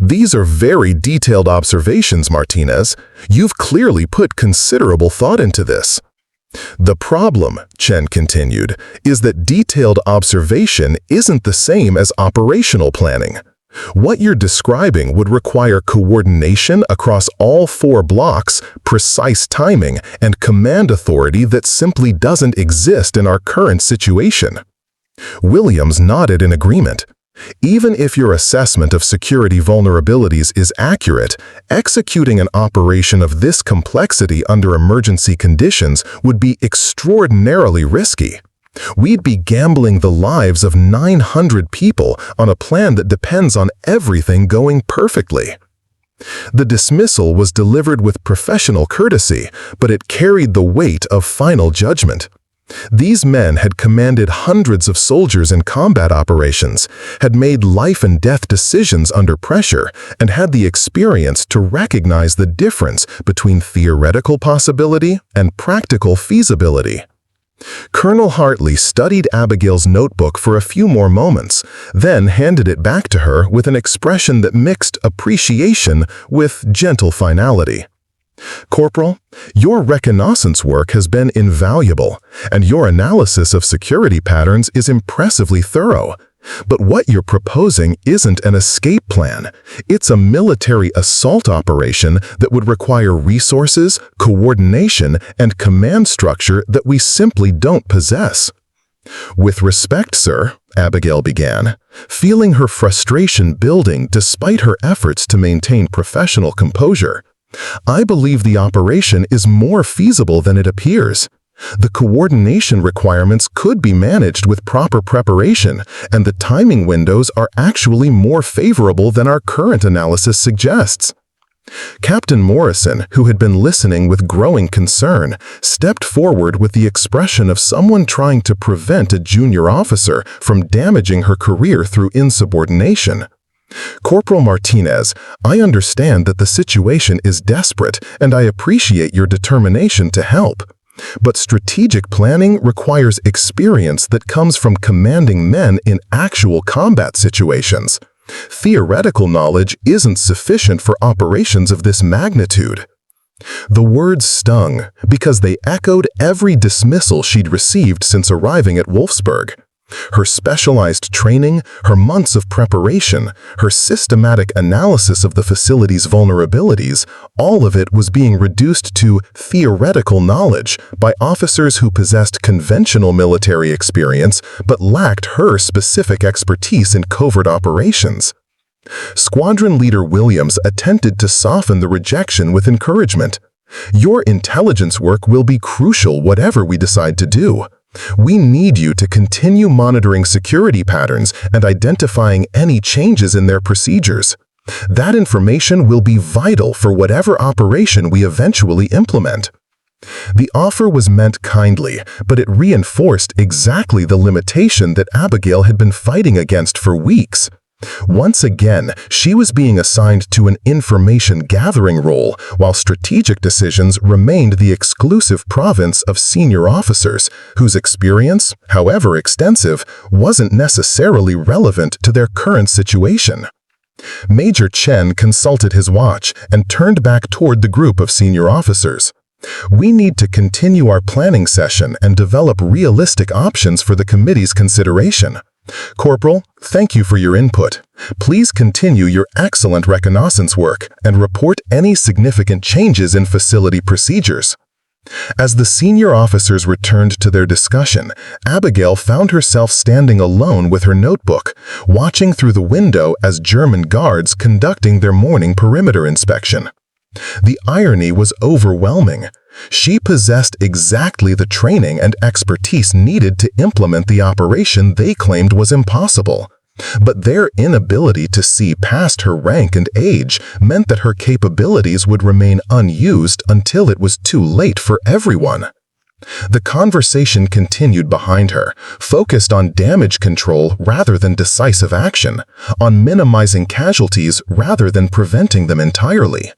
"These are very detailed observations, Martinez. You've clearly put considerable thought into this." The problem, Chen continued, is that detailed observation isn't the same as operational planning. What you're describing would require coordination across all 4 blocks, precise timing, and command authority that simply doesn't exist in our current situation. Williams nodded in agreement. Even if your assessment of security vulnerabilities is accurate, executing an operation of this complexity under emergency conditions would be extraordinarily risky. We'd be gambling the lives of 900 people on a plan that depends on everything going perfectly. The dismissal was delivered with professional courtesy, but it carried the weight of final judgment. These men had commanded hundreds of soldiers in combat operations, had made life-and-death decisions under pressure, and had the experience to recognize the difference between theoretical possibility and practical feasibility. Colonel Hartley studied Abigail's notebook for a few more moments, then handed it back to her with an expression that mixed appreciation with gentle finality. "Corporal, your reconnaissance work has been invaluable, and your analysis of security patterns is impressively thorough. But what you're proposing isn't an escape plan. It's a military assault operation that would require resources, coordination, and command structure that we simply don't possess." "With respect, sir," Abigail began, feeling her frustration building despite her efforts to maintain professional composure, "I believe the operation is more feasible than it appears. The coordination requirements could be managed with proper preparation, and the timing windows are actually more favorable than our current analysis suggests." Captain Morrison, who had been listening with growing concern, stepped forward with the expression of someone trying to prevent a junior officer from damaging her career through insubordination. "Corporal Martinez, I understand that the situation is desperate, and I appreciate your determination to help. But strategic planning requires experience that comes from commanding men in actual combat situations. Theoretical knowledge isn't sufficient for operations of this magnitude." The words stung because they echoed every dismissal she'd received since arriving at Wolfsburg. Her specialized training, her months of preparation, her systematic analysis of the facility's vulnerabilities, all of it was being reduced to theoretical knowledge by officers who possessed conventional military experience but lacked her specific expertise in covert operations. Squadron Leader Williams attempted to soften the rejection with encouragement. "Your intelligence work will be crucial whatever we decide to do. We need you to continue monitoring security patterns and identifying any changes in their procedures. That information will be vital for whatever operation we eventually implement." The offer was meant kindly, but it reinforced exactly the limitation that Abigail had been fighting against for weeks. Once again, she was being assigned to an information-gathering role, while strategic decisions remained the exclusive province of senior officers, whose experience, however extensive, wasn't necessarily relevant to their current situation. Major Chen consulted his watch and turned back toward the group of senior officers. "We need to continue our planning session and develop realistic options for the committee's consideration. Corporal, thank you for your input. Please continue your excellent reconnaissance work and report any significant changes in facility procedures." As the senior officers returned to their discussion, Abigail found herself standing alone with her notebook, watching through the window as German guards conducting their morning perimeter inspection. The irony was overwhelming. She possessed exactly the training and expertise needed to implement the operation they claimed was impossible. But their inability to see past her rank and age meant that her capabilities would remain unused until it was too late for everyone. The conversation continued behind her, focused on damage control rather than decisive action, on minimizing casualties rather than preventing them entirely.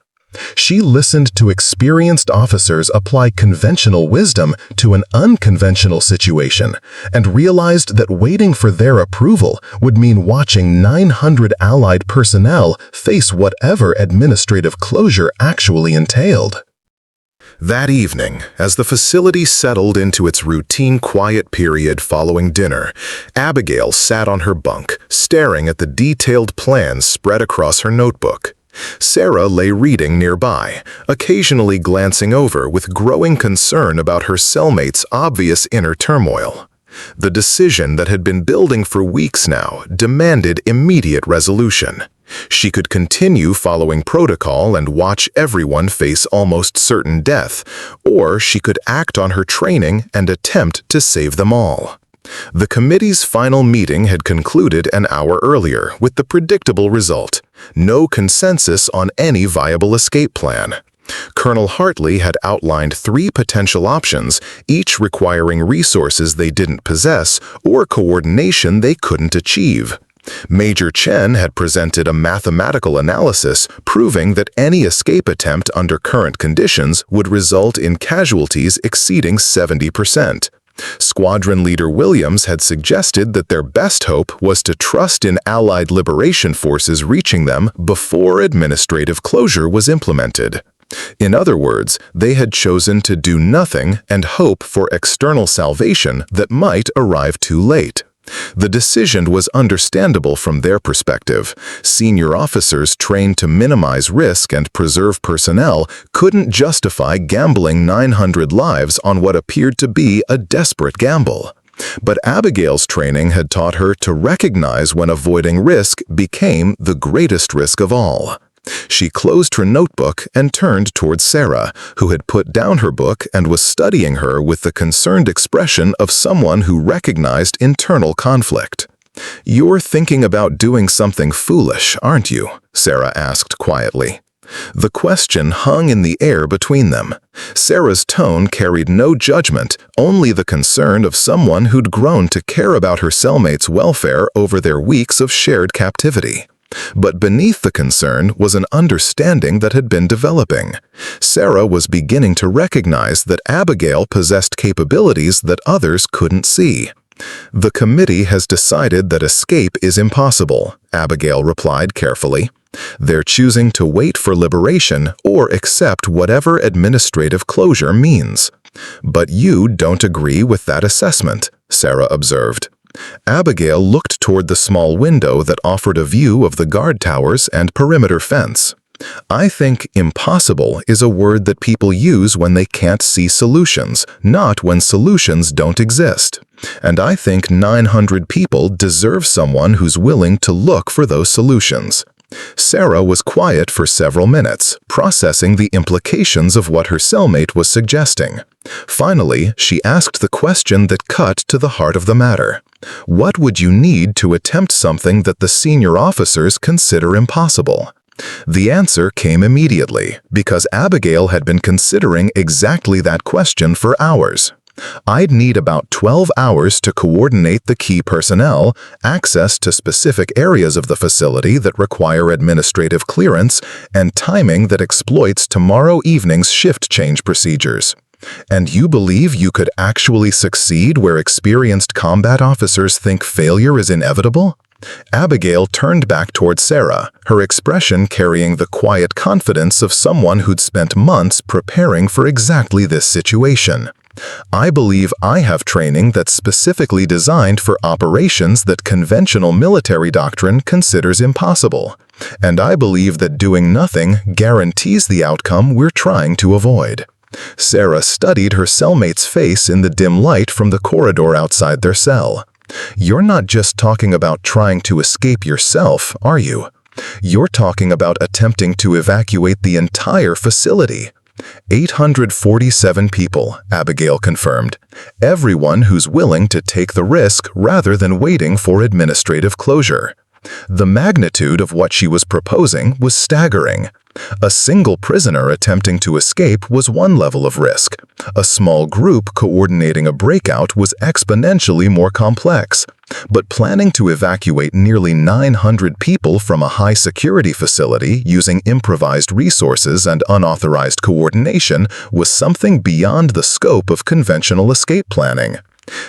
She listened to experienced officers apply conventional wisdom to an unconventional situation and realized that waiting for their approval would mean watching 900 Allied personnel face whatever administrative closure actually entailed. That evening, as the facility settled into its routine quiet period following dinner, Abigail sat on her bunk, staring at the detailed plans spread across her notebook. Sarah lay reading nearby, occasionally glancing over with growing concern about her cellmate's obvious inner turmoil. The decision that had been building for weeks now demanded immediate resolution. She could continue following protocol and watch everyone face almost certain death, or she could act on her training and attempt to save them all. The committee's final meeting had concluded an hour earlier with the predictable result: no consensus on any viable escape plan. Colonel Hartley had outlined 3 potential options, each requiring resources they didn't possess or coordination they couldn't achieve. Major Chen had presented a mathematical analysis proving that any escape attempt under current conditions would result in casualties exceeding 70%. Squadron Leader Williams had suggested that their best hope was to trust in Allied liberation forces reaching them before administrative closure was implemented. In other words, they had chosen to do nothing and hope for external salvation that might arrive too late. The decision was understandable from their perspective. Senior officers trained to minimize risk and preserve personnel couldn't justify gambling 900 lives on what appeared to be a desperate gamble. But Abigail's training had taught her to recognize when avoiding risk became the greatest risk of all. She closed her notebook and turned towards Sarah, who had put down her book and was studying her with the concerned expression of someone who recognized internal conflict. "You're thinking about doing something foolish, aren't you?" Sarah asked quietly. The question hung in the air between them. Sarah's tone carried no judgment, only the concern of someone who'd grown to care about her cellmate's welfare over their weeks of shared captivity. But beneath the concern was an understanding that had been developing. Sarah was beginning to recognize that Abigail possessed capabilities that others couldn't see. "The committee has decided that escape is impossible," Abigail replied carefully. "They're choosing to wait for liberation or accept whatever administrative closure means." "But you don't agree with that assessment," Sarah observed. Abigail looked toward the small window that offered a view of the guard towers and perimeter fence. "I think impossible is a word that people use when they can't see solutions, not when solutions don't exist. And I think 900 people deserve someone who's willing to look for those solutions." Sarah was quiet for several minutes, processing the implications of what her cellmate was suggesting. Finally, she asked the question that cut to the heart of the matter. What would you need to attempt something that the senior officers consider impossible? The answer came immediately, because Abigail had been considering exactly that question for hours. "I'd need about 12 hours to coordinate the key personnel, access to specific areas of the facility that require administrative clearance, and timing that exploits tomorrow evening's shift change procedures." "And you believe you could actually succeed where experienced combat officers think failure is inevitable?" Abigail turned back toward Sarah, her expression carrying the quiet confidence of someone who'd spent months preparing for exactly this situation. "I believe I have training that's specifically designed for operations that conventional military doctrine considers impossible. And I believe that doing nothing guarantees the outcome we're trying to avoid." Sarah studied her cellmate's face in the dim light from the corridor outside their cell. "You're not just talking about trying to escape yourself, are you? You're talking about attempting to evacuate the entire facility." 847 people, Abigail confirmed. "Everyone who's willing to take the risk rather than waiting for administrative closure." The magnitude of what she was proposing was staggering. A single prisoner attempting to escape was one level of risk. A small group coordinating a breakout was exponentially more complex. But planning to evacuate nearly 900 people from a high-security facility using improvised resources and unauthorized coordination was something beyond the scope of conventional escape planning.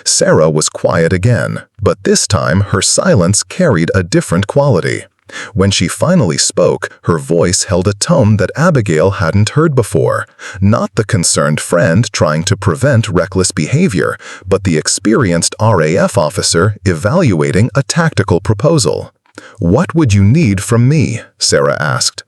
Sarah was quiet again, but this time her silence carried a different quality. When she finally spoke, her voice held a tone that Abigail hadn't heard before. Not the concerned friend trying to prevent reckless behavior, but the experienced RAF officer evaluating a tactical proposal. "What would you need from me?" Sarah asked.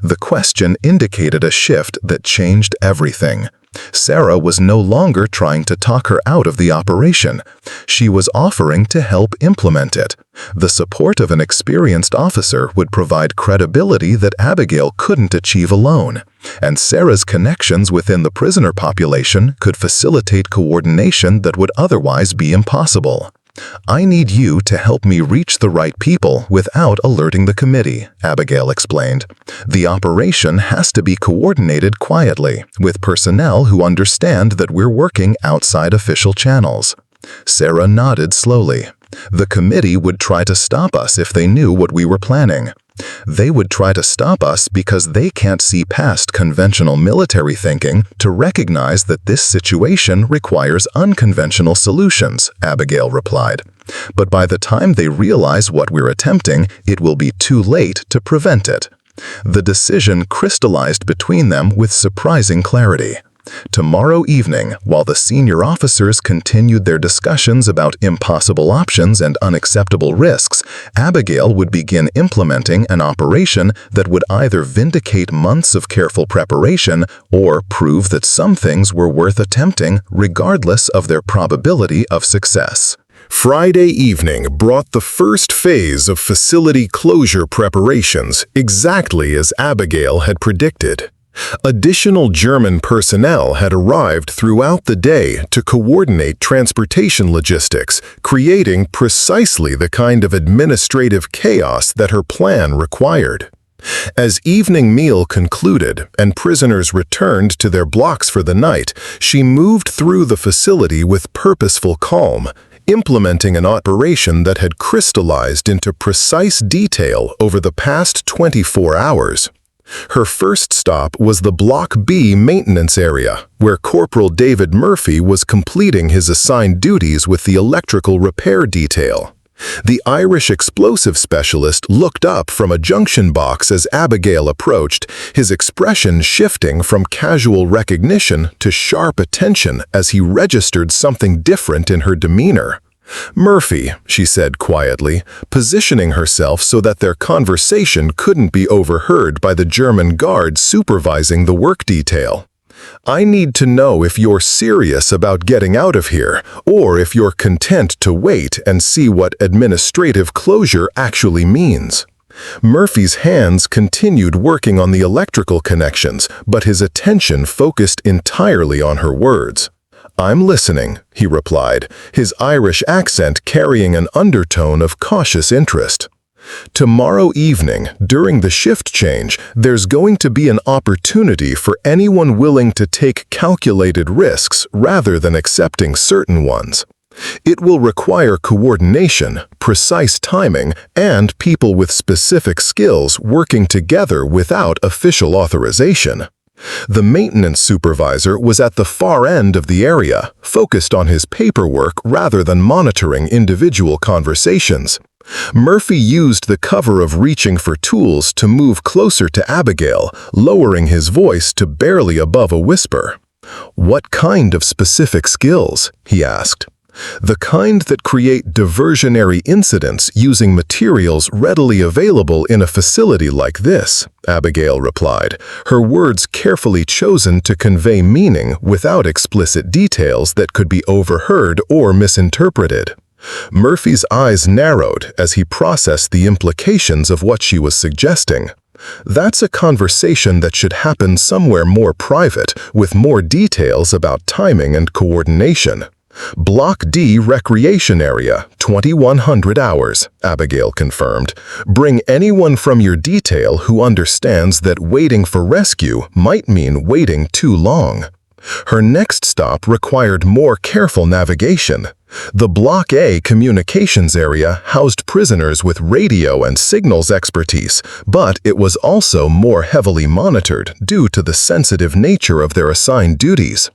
The question indicated a shift that changed everything. Sarah was no longer trying to talk her out of the operation. She was offering to help implement it. The support of an experienced officer would provide credibility that Abigail couldn't achieve alone, and Sarah's connections within the prisoner population could facilitate coordination that would otherwise be impossible. "I need you to help me reach the right people without alerting the committee," Abigail explained. "The operation has to be coordinated quietly, with personnel who understand that we're working outside official channels." Sarah nodded slowly. "The committee would try to stop us if they knew what we were planning. They would try to stop us because they can't see past conventional military thinking to recognize that this situation requires unconventional solutions," Abigail replied. "But by the time they realize what we're attempting, it will be too late to prevent it." The decision crystallized between them with surprising clarity. Tomorrow evening, while the senior officers continued their discussions about impossible options and unacceptable risks, Abigail would begin implementing an operation that would either vindicate months of careful preparation or prove that some things were worth attempting regardless of their probability of success. Friday evening brought the first phase of facility closure preparations, exactly as Abigail had predicted. Additional German personnel had arrived throughout the day to coordinate transportation logistics, creating precisely the kind of administrative chaos that her plan required. As evening meal concluded and prisoners returned to their blocks for the night, she moved through the facility with purposeful calm, implementing an operation that had crystallized into precise detail over the past 24 hours. Her first stop was the Block B maintenance area, where Corporal David Murphy was completing his assigned duties with the electrical repair detail. The Irish explosive specialist looked up from a junction box as Abigail approached, his expression shifting from casual recognition to sharp attention as he registered something different in her demeanor. "Murphy," she said quietly, positioning herself so that their conversation couldn't be overheard by the German guard supervising the work detail. "I need to know if you're serious about getting out of here, or if you're content to wait and see what administrative closure actually means." Murphy's hands continued working on the electrical connections, but his attention focused entirely on her words. "I'm listening," he replied, his Irish accent carrying an undertone of cautious interest. "Tomorrow evening, during the shift change, there's going to be an opportunity for anyone willing to take calculated risks rather than accepting certain ones. It will require coordination, precise timing, and people with specific skills working together without official authorization." The maintenance supervisor was at the far end of the area, focused on his paperwork rather than monitoring individual conversations. Murphy used the cover of reaching for tools to move closer to Abigail, lowering his voice to barely above a whisper. "What kind of specific skills?" he asked. "The kind that create diversionary incidents using materials readily available in a facility like this," Abigail replied, her words carefully chosen to convey meaning without explicit details that could be overheard or misinterpreted. Murphy's eyes narrowed as he processed the implications of what she was suggesting. "That's a conversation that should happen somewhere more private, with more details about timing and coordination. Block D recreation area, 2100 hours, Abigail confirmed. "Bring anyone from your detail who understands that waiting for rescue might mean waiting too long." Her next stop required more careful navigation. The Block A communications area housed prisoners with radio and signals expertise, but it was also more heavily monitored due to the sensitive nature of their assigned duties.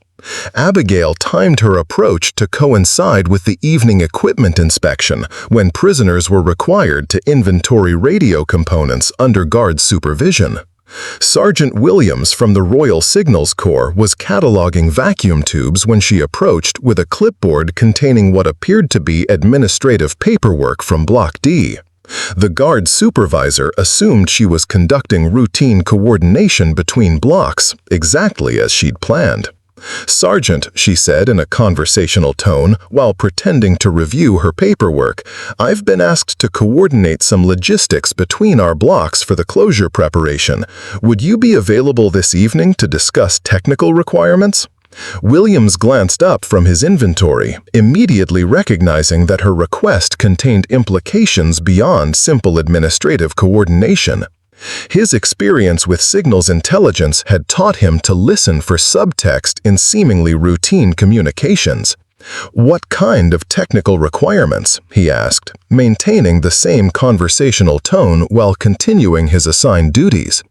Abigail timed her approach to coincide with the evening equipment inspection, when prisoners were required to inventory radio components under guard supervision. Sergeant Williams from the Royal Signals Corps was cataloging vacuum tubes when she approached with a clipboard containing what appeared to be administrative paperwork from Block D. The guard supervisor assumed she was conducting routine coordination between blocks, exactly as she'd planned. "Sergeant," she said in a conversational tone while pretending to review her paperwork, "I've been asked to coordinate some logistics between our blocks for the closure preparation. Would you be available this evening to discuss technical requirements?" Williams glanced up from his inventory, immediately recognizing that her request contained implications beyond simple administrative coordination. His experience with signals intelligence had taught him to listen for subtext in seemingly routine communications. "What kind of technical requirements?" he asked, maintaining the same conversational tone while continuing his assigned duties.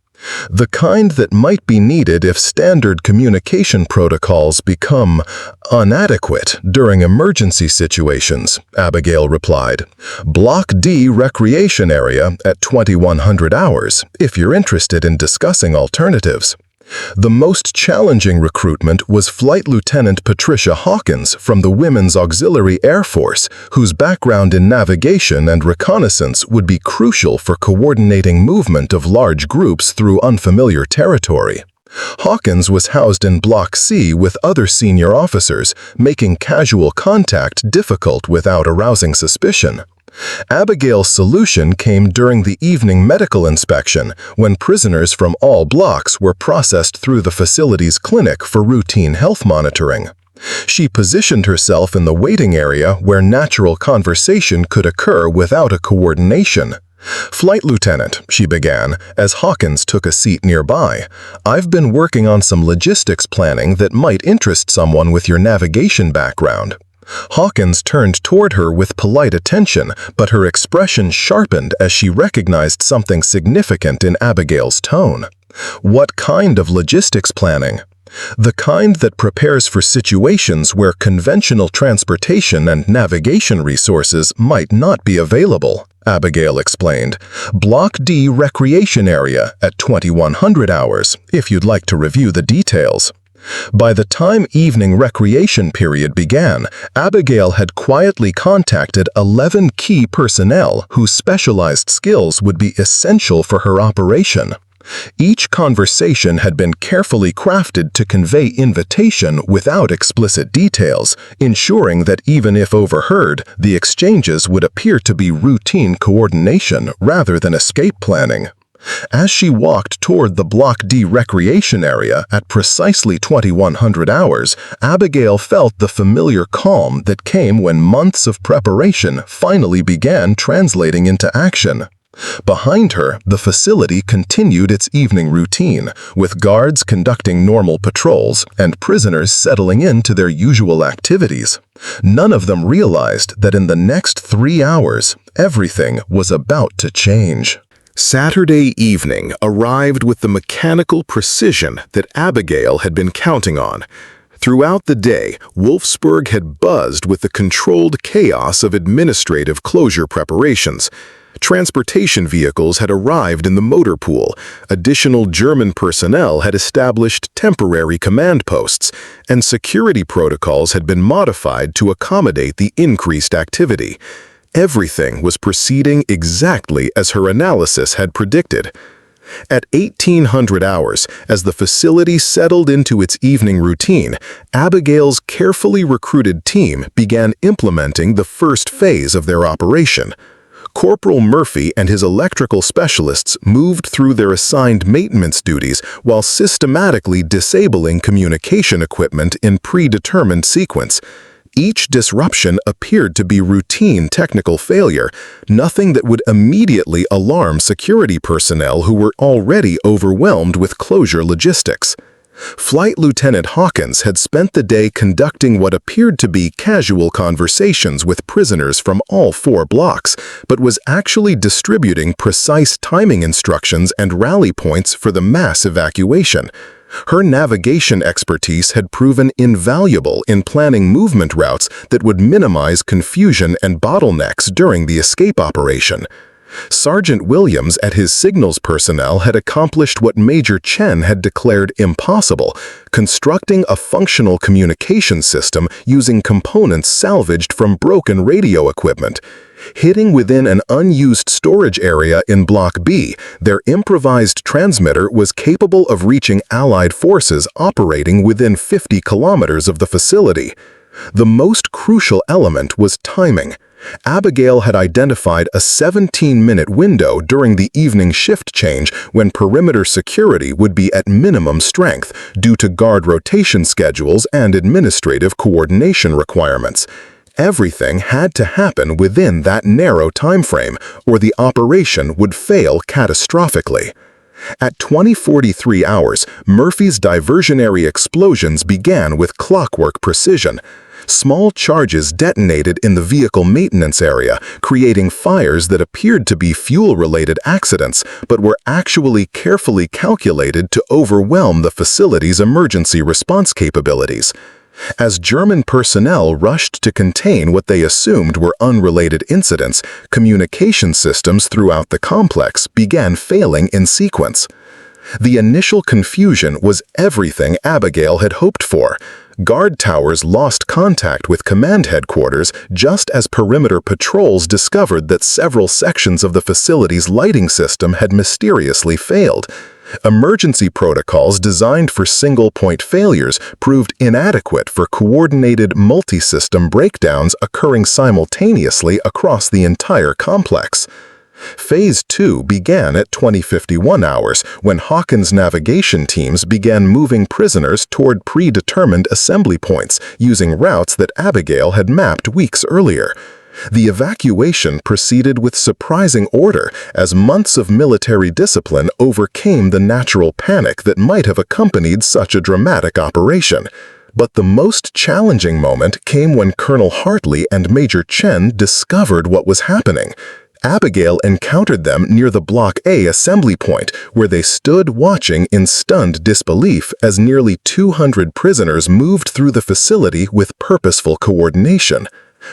"The kind that might be needed if standard communication protocols become inadequate during emergency situations," Abigail replied. "Block D recreation area at 2100 hours, if you're interested in discussing alternatives." The most challenging recruitment was Flight Lieutenant Patricia Hawkins from the Women's Auxiliary Air Force, whose background in navigation and reconnaissance would be crucial for coordinating movement of large groups through unfamiliar territory. Hawkins was housed in Block C with other senior officers, making casual contact difficult without arousing suspicion. Abigail's solution came during the evening medical inspection, when prisoners from all blocks were processed through the facility's clinic for routine health monitoring. She positioned herself in the waiting area where natural conversation could occur without a coordination. "Flight Lieutenant," she began, as Hawkins took a seat nearby, "I've been working on some logistics planning that might interest someone with your navigation background." Hawkins turned toward her with polite attention, but her expression sharpened as she recognized something significant in Abigail's tone. "What kind of logistics planning?" "The kind that prepares for situations where conventional transportation and navigation resources might not be available," Abigail explained. "Block D recreation area at 2100 hours, if you'd like to review the details." By the time evening recreation period began, Abigail had quietly contacted 11 key personnel whose specialized skills would be essential for her operation. Each conversation had been carefully crafted to convey invitation without explicit details, ensuring that even if overheard, the exchanges would appear to be routine coordination rather than escape planning. As she walked toward the Block D recreation area at precisely 2100 hours, Abigail felt the familiar calm that came when months of preparation finally began translating into action. Behind her, the facility continued its evening routine, with guards conducting normal patrols and prisoners settling into their usual activities. None of them realized that in the next 3 hours, everything was about to change. Saturday evening arrived with the mechanical precision that Abigail had been counting on. Throughout the day, Wolfsburg had buzzed with the controlled chaos of administrative closure preparations. Transportation vehicles had arrived in the motor pool, additional German personnel had established temporary command posts, and security protocols had been modified to accommodate the increased activity. Everything was proceeding exactly as her analysis had predicted. At 1800 hours, as the facility settled into its evening routine, Abigail's carefully recruited team began implementing the first phase of their operation. Corporal Murphy and his electrical specialists moved through their assigned maintenance duties while systematically disabling communication equipment in predetermined sequence. Each disruption appeared to be routine technical failure, nothing that would immediately alarm security personnel who were already overwhelmed with closure logistics. Flight Lieutenant Hawkins had spent the day conducting what appeared to be casual conversations with prisoners from all 4 blocks, but was actually distributing precise timing instructions and rally points for the mass evacuation. Her navigation expertise had proven invaluable in planning movement routes that would minimize confusion and bottlenecks during the escape operation. Sergeant Williams and his signals personnel had accomplished what Major Chen had declared impossible, constructing a functional communication system using components salvaged from broken radio equipment. Hitting within an unused storage area in Block B, their improvised transmitter was capable of reaching Allied forces operating within 50 kilometers of the facility. The most crucial element was timing. Abigail had identified a 17-minute window during the evening shift change when perimeter security would be at minimum strength due to guard rotation schedules and administrative coordination requirements. Everything had to happen within that narrow time frame, or the operation would fail catastrophically. At 20:43 hours, Murphy's diversionary explosions began with clockwork precision. Small charges detonated in the vehicle maintenance area, creating fires that appeared to be fuel-related accidents, but were actually carefully calculated to overwhelm the facility's emergency response capabilities. As German personnel rushed to contain what they assumed were unrelated incidents, communication systems throughout the complex began failing in sequence. The initial confusion was everything Abigail had hoped for. Guard towers lost contact with command headquarters just as perimeter patrols discovered that several sections of the facility's lighting system had mysteriously failed. Emergency protocols designed for single-point failures proved inadequate for coordinated multi-system breakdowns occurring simultaneously across the entire complex. Phase 2 began at 20:51 hours when Hawkins' navigation teams began moving prisoners toward predetermined assembly points using routes that Abigail had mapped weeks earlier. The evacuation proceeded with surprising order as months of military discipline overcame the natural panic that might have accompanied such a dramatic operation. But the most challenging moment came when Colonel Hartley and Major Chen discovered what was happening. Abigail encountered them near the Block A assembly point, where they stood watching in stunned disbelief as nearly 200 prisoners moved through the facility with purposeful coordination.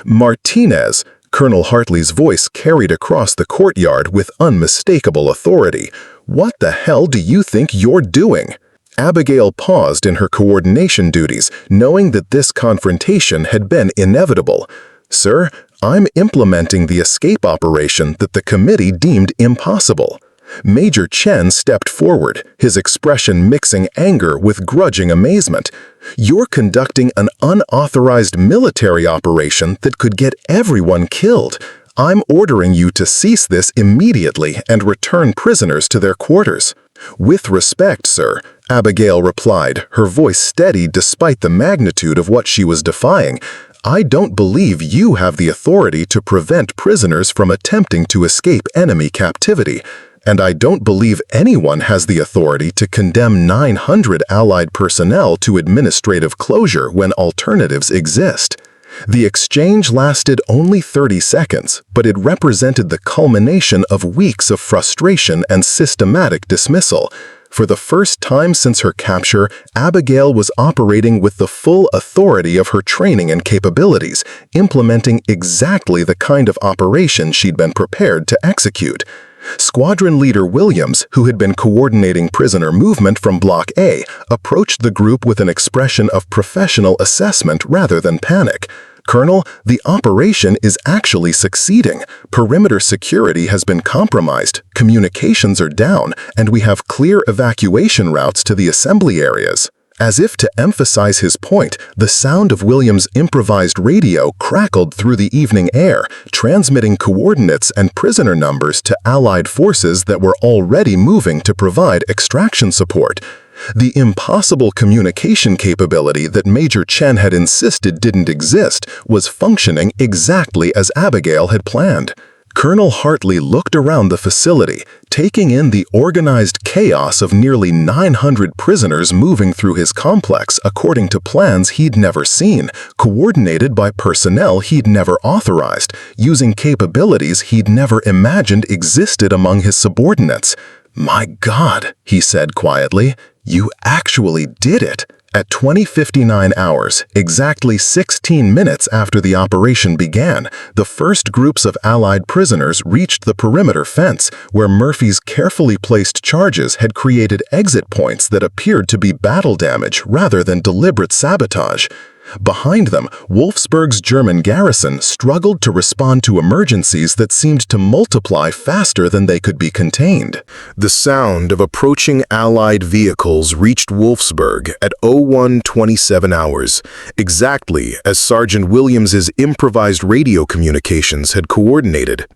"Martinez," Colonel Hartley's voice carried across the courtyard with unmistakable authority. "What the hell do you think you're doing?" Abigail paused in her coordination duties, knowing that this confrontation had been inevitable. "Sir, I'm implementing the escape operation that the committee deemed impossible." Major Chen stepped forward, his expression mixing anger with grudging amazement. "You're conducting an unauthorized military operation that could get everyone killed. I'm ordering you to cease this immediately and return prisoners to their quarters." "With respect, sir," Abigail replied, her voice steady despite the magnitude of what she was defying, "I don't believe you have the authority to prevent prisoners from attempting to escape enemy captivity. And I don't believe anyone has the authority to condemn 900 Allied personnel to administrative closure when alternatives exist." The exchange lasted only 30 seconds, but it represented the culmination of weeks of frustration and systematic dismissal. For the first time since her capture, Abigail was operating with the full authority of her training and capabilities, implementing exactly the kind of operation she'd been prepared to execute. Squadron Leader Williams, who had been coordinating prisoner movement from Block A, approached the group with an expression of professional assessment rather than panic. "Colonel, the operation is actually succeeding. Perimeter security has been compromised, communications are down, and we have clear evacuation routes to the assembly areas." As if to emphasize his point, the sound of Williams' improvised radio crackled through the evening air, transmitting coordinates and prisoner numbers to Allied forces that were already moving to provide extraction support. The impossible communication capability that Major Chen had insisted didn't exist was functioning exactly as Abigail had planned. Colonel Hartley looked around the facility, taking in the organized chaos of nearly 900 prisoners moving through his complex according to plans he'd never seen, coordinated by personnel he'd never authorized, using capabilities he'd never imagined existed among his subordinates. "My God," he said quietly, "you actually did it." At 20:59 hours, exactly 16 minutes after the operation began, the first groups of Allied prisoners reached the perimeter fence, where Murphy's carefully placed charges had created exit points that appeared to be battle damage rather than deliberate sabotage. Behind them, Wolfsburg's German garrison struggled to respond to emergencies that seemed to multiply faster than they could be contained. The sound of approaching Allied vehicles reached Wolfsburg at 01:27 hours, exactly as Sergeant Williams's improvised radio communications had coordinated.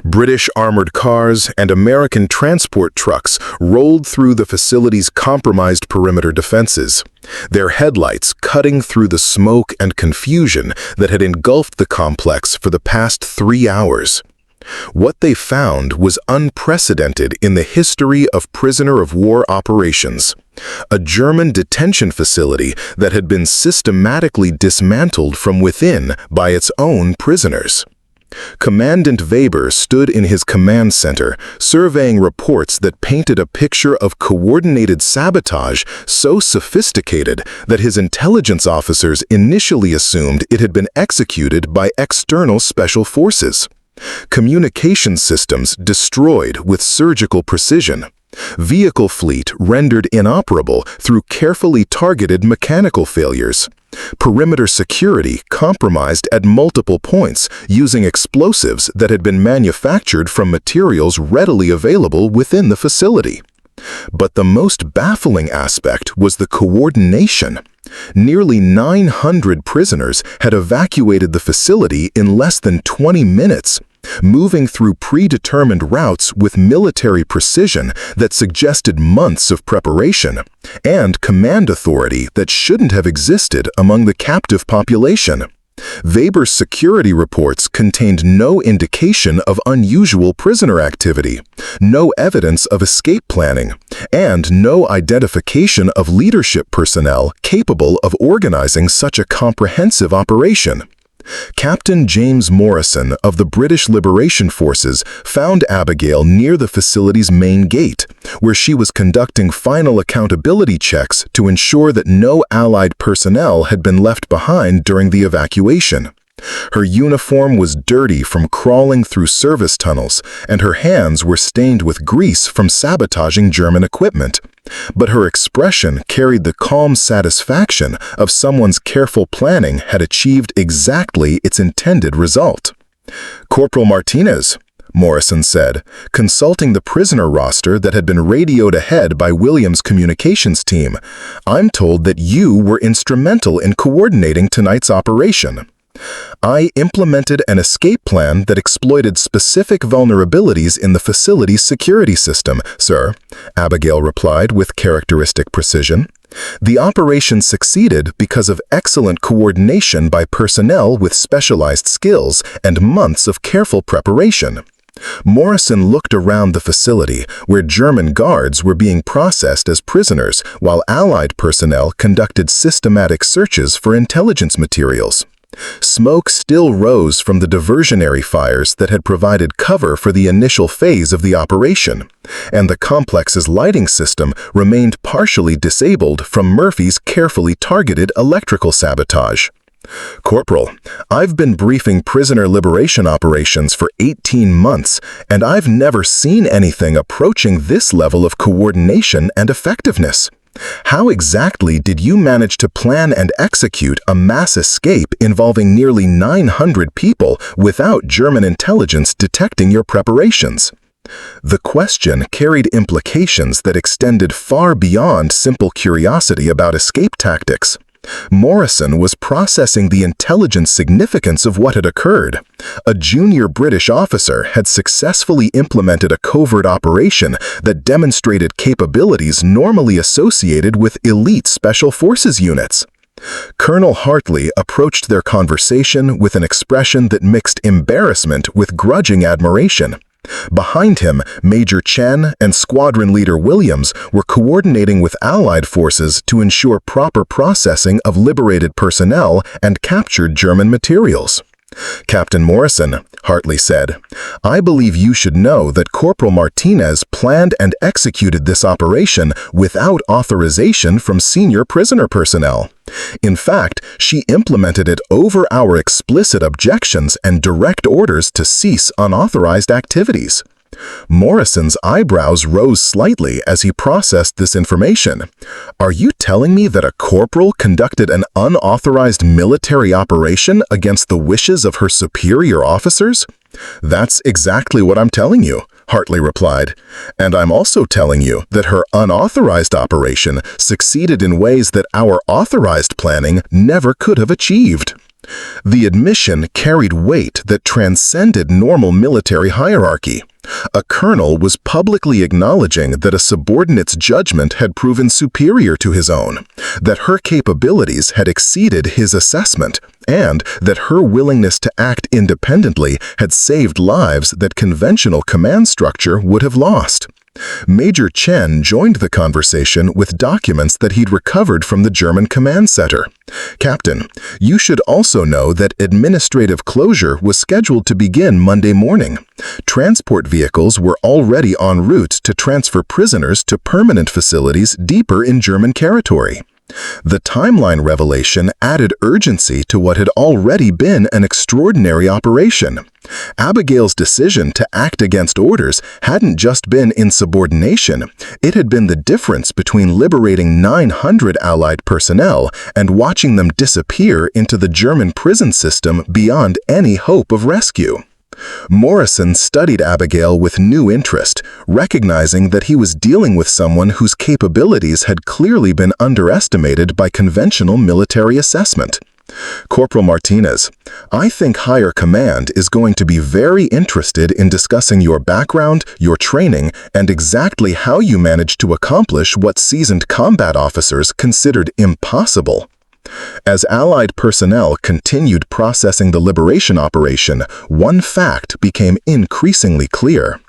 British armored cars and American transport trucks rolled through the facility's compromised perimeter defenses, their headlights cutting through the smoke and confusion that had engulfed the complex for the past 3 hours. What they found was unprecedented in the history of prisoner-of-war operations. A German detention facility that had been systematically dismantled from within by its own prisoners. Commandant Weber stood in his command center, surveying reports that painted a picture of coordinated sabotage so sophisticated that his intelligence officers initially assumed it had been executed by external special forces. Communication systems destroyed with surgical precision. Vehicle fleet rendered inoperable through carefully targeted mechanical failures. Perimeter security compromised at multiple points using explosives that had been manufactured from materials readily available within the facility. But the most baffling aspect was the coordination. Nearly 900 prisoners had evacuated the facility in less than 20 minutes, moving through predetermined routes with military precision that suggested months of preparation, and command authority that shouldn't have existed among the captive population. Weber's security reports contained no indication of unusual prisoner activity, no evidence of escape planning, and no identification of leadership personnel capable of organizing such a comprehensive operation. Captain James Morrison of the British Liberation Forces found Abigail near the facility's main gate, where she was conducting final accountability checks to ensure that no Allied personnel had been left behind during the evacuation. Her uniform was dirty from crawling through service tunnels, and her hands were stained with grease from sabotaging German equipment. But her expression carried the calm satisfaction of someone's careful planning had achieved exactly its intended result. "Corporal Martinez," Morrison said, consulting the prisoner roster that had been radioed ahead by Williams' communications team, "I'm told that you were instrumental in coordinating tonight's operation." "I implemented an escape plan that exploited specific vulnerabilities in the facility's security system, sir," Abigail replied with characteristic precision. "The operation succeeded because of excellent coordination by personnel with specialized skills and months of careful preparation." Morrison looked around the facility, where German guards were being processed as prisoners, while Allied personnel conducted systematic searches for intelligence materials. Smoke still rose from the diversionary fires that had provided cover for the initial phase of the operation, and the complex's lighting system remained partially disabled from Murphy's carefully targeted electrical sabotage. "Corporal, I've been briefing prisoner liberation operations for 18 months, and I've never seen anything approaching this level of coordination and effectiveness. How exactly did you manage to plan and execute a mass escape involving nearly 900 people without German intelligence detecting your preparations?" The question carried implications that extended far beyond simple curiosity about escape tactics. Morrison was processing the intelligence significance of what had occurred. A junior British officer had successfully implemented a covert operation that demonstrated capabilities normally associated with elite special forces units. Colonel Hartley approached their conversation with an expression that mixed embarrassment with grudging admiration. Behind him, Major Chen and Squadron Leader Williams were coordinating with Allied forces to ensure proper processing of liberated personnel and captured German materials. "Captain Morrison," Hartley said, "I believe you should know that Corporal Martinez planned and executed this operation without authorization from senior prisoner personnel. In fact, she implemented it over our explicit objections and direct orders to cease unauthorized activities." Morrison's eyebrows rose slightly as he processed this information. "Are you telling me that a corporal conducted an unauthorized military operation against the wishes of her superior officers?" "That's exactly what I'm telling you," Hartley replied. "And I'm also telling you that her unauthorized operation succeeded in ways that our authorized planning never could have achieved." The admission carried weight that transcended normal military hierarchy. A colonel was publicly acknowledging that a subordinate's judgment had proven superior to his own, that her capabilities had exceeded his assessment, and that her willingness to act independently had saved lives that conventional command structure would have lost. Major Chen joined the conversation with documents that he'd recovered from the German command center. "Captain, you should also know that administrative closure was scheduled to begin Monday morning. Transport vehicles were already en route to transfer prisoners to permanent facilities deeper in German territory." The timeline revelation added urgency to what had already been an extraordinary operation. Abigail's decision to act against orders hadn't just been insubordination, it had been the difference between liberating 900 Allied personnel and watching them disappear into the German prison system beyond any hope of rescue. Morrison studied Abigail with new interest, recognizing that he was dealing with someone whose capabilities had clearly been underestimated by conventional military assessment. "Corporal Martinez, I think higher command is going to be very interested in discussing your background, your training, and exactly how you managed to accomplish what seasoned combat officers considered impossible." As Allied personnel continued processing the liberation operation, one fact became increasingly clear.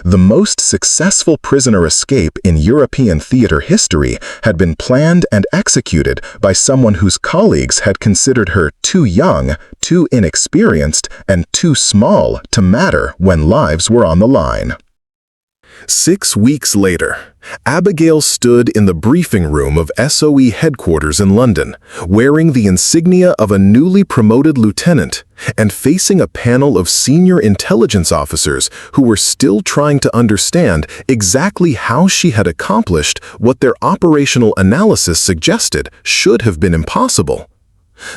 The most successful prisoner escape in European theater history had been planned and executed by someone whose colleagues had considered her too young, too inexperienced, and too small to matter when lives were on the line. 6 weeks later, Abigail stood in the briefing room of SOE headquarters in London, wearing the insignia of a newly promoted lieutenant and facing a panel of senior intelligence officers who were still trying to understand exactly how she had accomplished what their operational analysis suggested should have been impossible.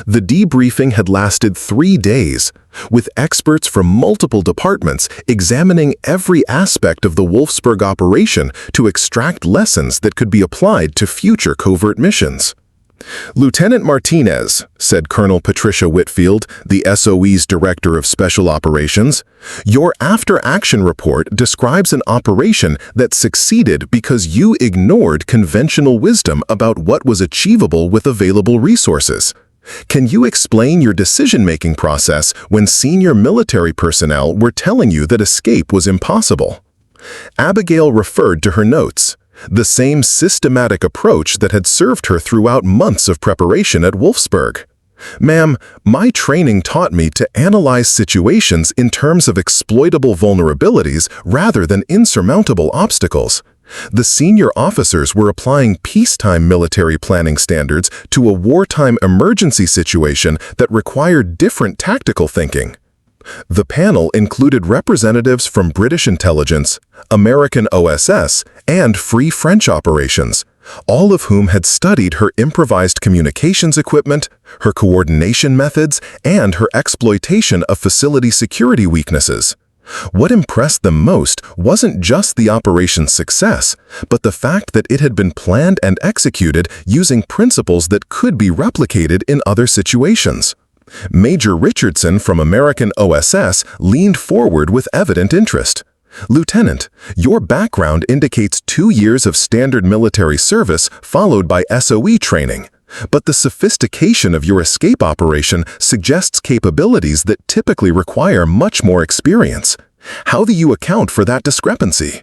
The debriefing had lasted 3 days, with experts from multiple departments examining every aspect of the Wolfsburg operation to extract lessons that could be applied to future covert missions. "Lieutenant Martinez," said Colonel Patricia Whitfield, the SOE's Director of Special Operations, "your after-action report describes an operation that succeeded because you ignored conventional wisdom about what was achievable with available resources. Can you explain your decision-making process when senior military personnel were telling you that escape was impossible?" Abigail referred to her notes, the same systematic approach that had served her throughout months of preparation at Wolfsburg. "Ma'am, my training taught me to analyze situations in terms of exploitable vulnerabilities rather than insurmountable obstacles. The senior officers were applying peacetime military planning standards to a wartime emergency situation that required different tactical thinking." The panel included representatives from British intelligence, American OSS, and Free French operations, all of whom had studied her improvised communications equipment, her coordination methods, and her exploitation of facility security weaknesses. What impressed them most wasn't just the operation's success, but the fact that it had been planned and executed using principles that could be replicated in other situations. Major Richardson from American OSS leaned forward with evident interest. "Lieutenant, your background indicates 2 years of standard military service followed by SOE training. But the sophistication of your escape operation suggests capabilities that typically require much more experience. How do you account for that discrepancy?"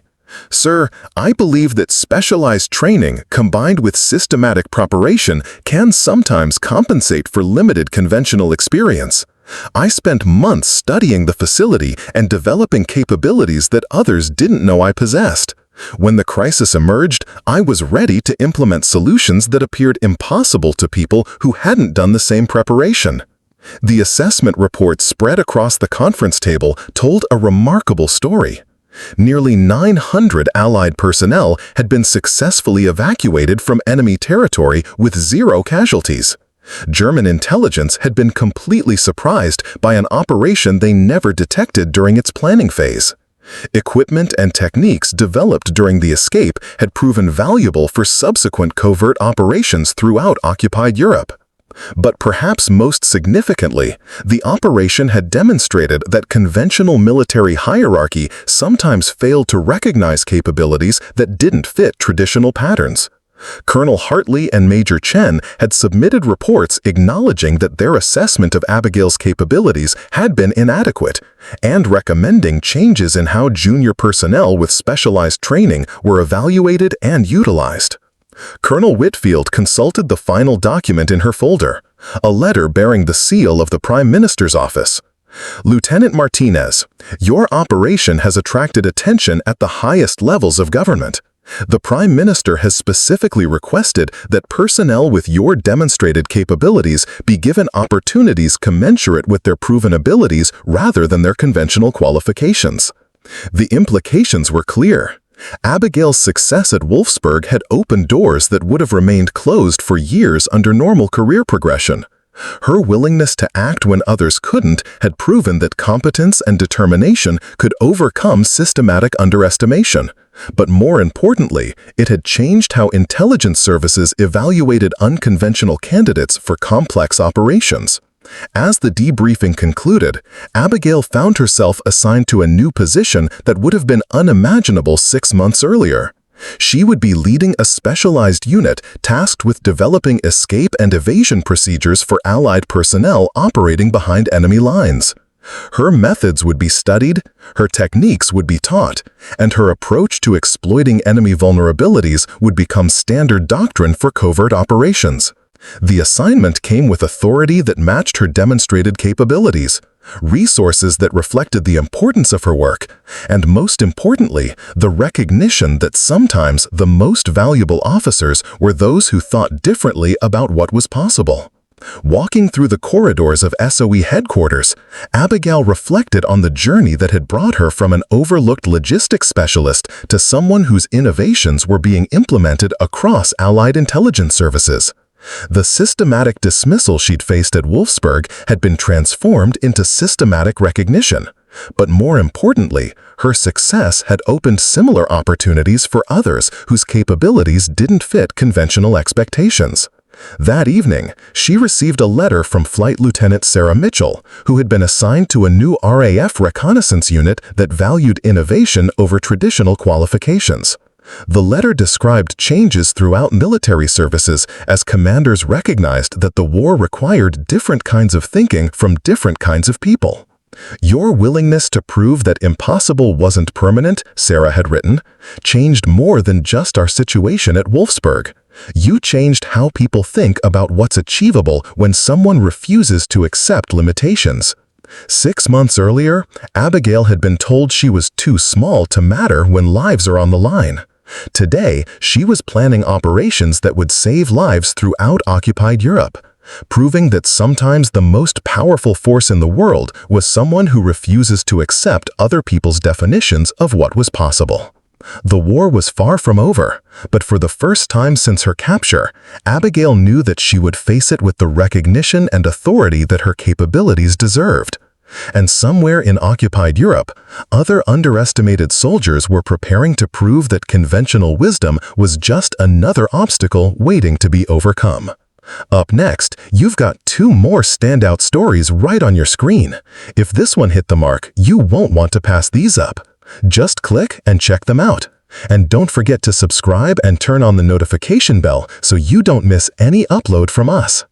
"Sir, I believe that specialized training combined with systematic preparation can sometimes compensate for limited conventional experience. I spent months studying the facility and developing capabilities that others didn't know I possessed. When the crisis emerged, I was ready to implement solutions that appeared impossible to people who hadn't done the same preparation. The assessment report spread across the conference table told a remarkable story. Nearly 900 Allied personnel had been successfully evacuated from enemy territory with 0 casualties. German intelligence had been completely surprised by an operation they never detected during its planning phase. Equipment and techniques developed during the escape had proven valuable for subsequent covert operations throughout occupied Europe. But perhaps most significantly, the operation had demonstrated that conventional military hierarchy sometimes failed to recognize capabilities that didn't fit traditional patterns. Colonel Hartley and Major Chen had submitted reports acknowledging that their assessment of Abigail's capabilities had been inadequate, and recommending changes in how junior personnel with specialized training were evaluated and utilized. Colonel Whitfield consulted the final document in her folder, a letter bearing the seal of the Prime Minister's office. Lieutenant Martinez, your operation has attracted attention at the highest levels of government. The Prime Minister has specifically requested that personnel with your demonstrated capabilities be given opportunities commensurate with their proven abilities rather than their conventional qualifications. The implications were clear. Abigail's success at Wolfsburg had opened doors that would have remained closed for years under normal career progression. Her willingness to act when others couldn't had proven that competence and determination could overcome systematic underestimation. But more importantly, it had changed how intelligence services evaluated unconventional candidates for complex operations. As the debriefing concluded, Abigail found herself assigned to a new position that would have been unimaginable 6 months earlier. She would be leading a specialized unit tasked with developing escape and evasion procedures for Allied personnel operating behind enemy lines. Her methods would be studied, her techniques would be taught, and her approach to exploiting enemy vulnerabilities would become standard doctrine for covert operations. The assignment came with authority that matched her demonstrated capabilities, resources that reflected the importance of her work, and most importantly, the recognition that sometimes the most valuable officers were those who thought differently about what was possible. Walking through the corridors of SOE headquarters, Abigail reflected on the journey that had brought her from an overlooked logistics specialist to someone whose innovations were being implemented across Allied intelligence services. The systematic dismissal she'd faced at Wolfsburg had been transformed into systematic recognition. But more importantly, her success had opened similar opportunities for others whose capabilities didn't fit conventional expectations. That evening, she received a letter from Flight Lieutenant Sarah Mitchell, who had been assigned to a new RAF reconnaissance unit that valued innovation over traditional qualifications. The letter described changes throughout military services as commanders recognized that the war required different kinds of thinking from different kinds of people. Your willingness to prove that impossible wasn't permanent, Sarah had written, changed more than just our situation at Wolfsburg. You changed how people think about what's achievable when someone refuses to accept limitations. 6 months earlier, Abigail had been told she was too small to matter when lives are on the line. Today, she was planning operations that would save lives throughout occupied Europe, proving that sometimes the most powerful force in the world was someone who refuses to accept other people's definitions of what was possible. The war was far from over, but for the first time since her capture, Abigail knew that she would face it with the recognition and authority that her capabilities deserved. And somewhere in occupied Europe, other underestimated soldiers were preparing to prove that conventional wisdom was just another obstacle waiting to be overcome. Up next, you've got 2 more standout stories right on your screen. If this one hit the mark, you won't want to pass these up. Just click and check them out. And don't forget to subscribe and turn on the notification bell so you don't miss any upload from us.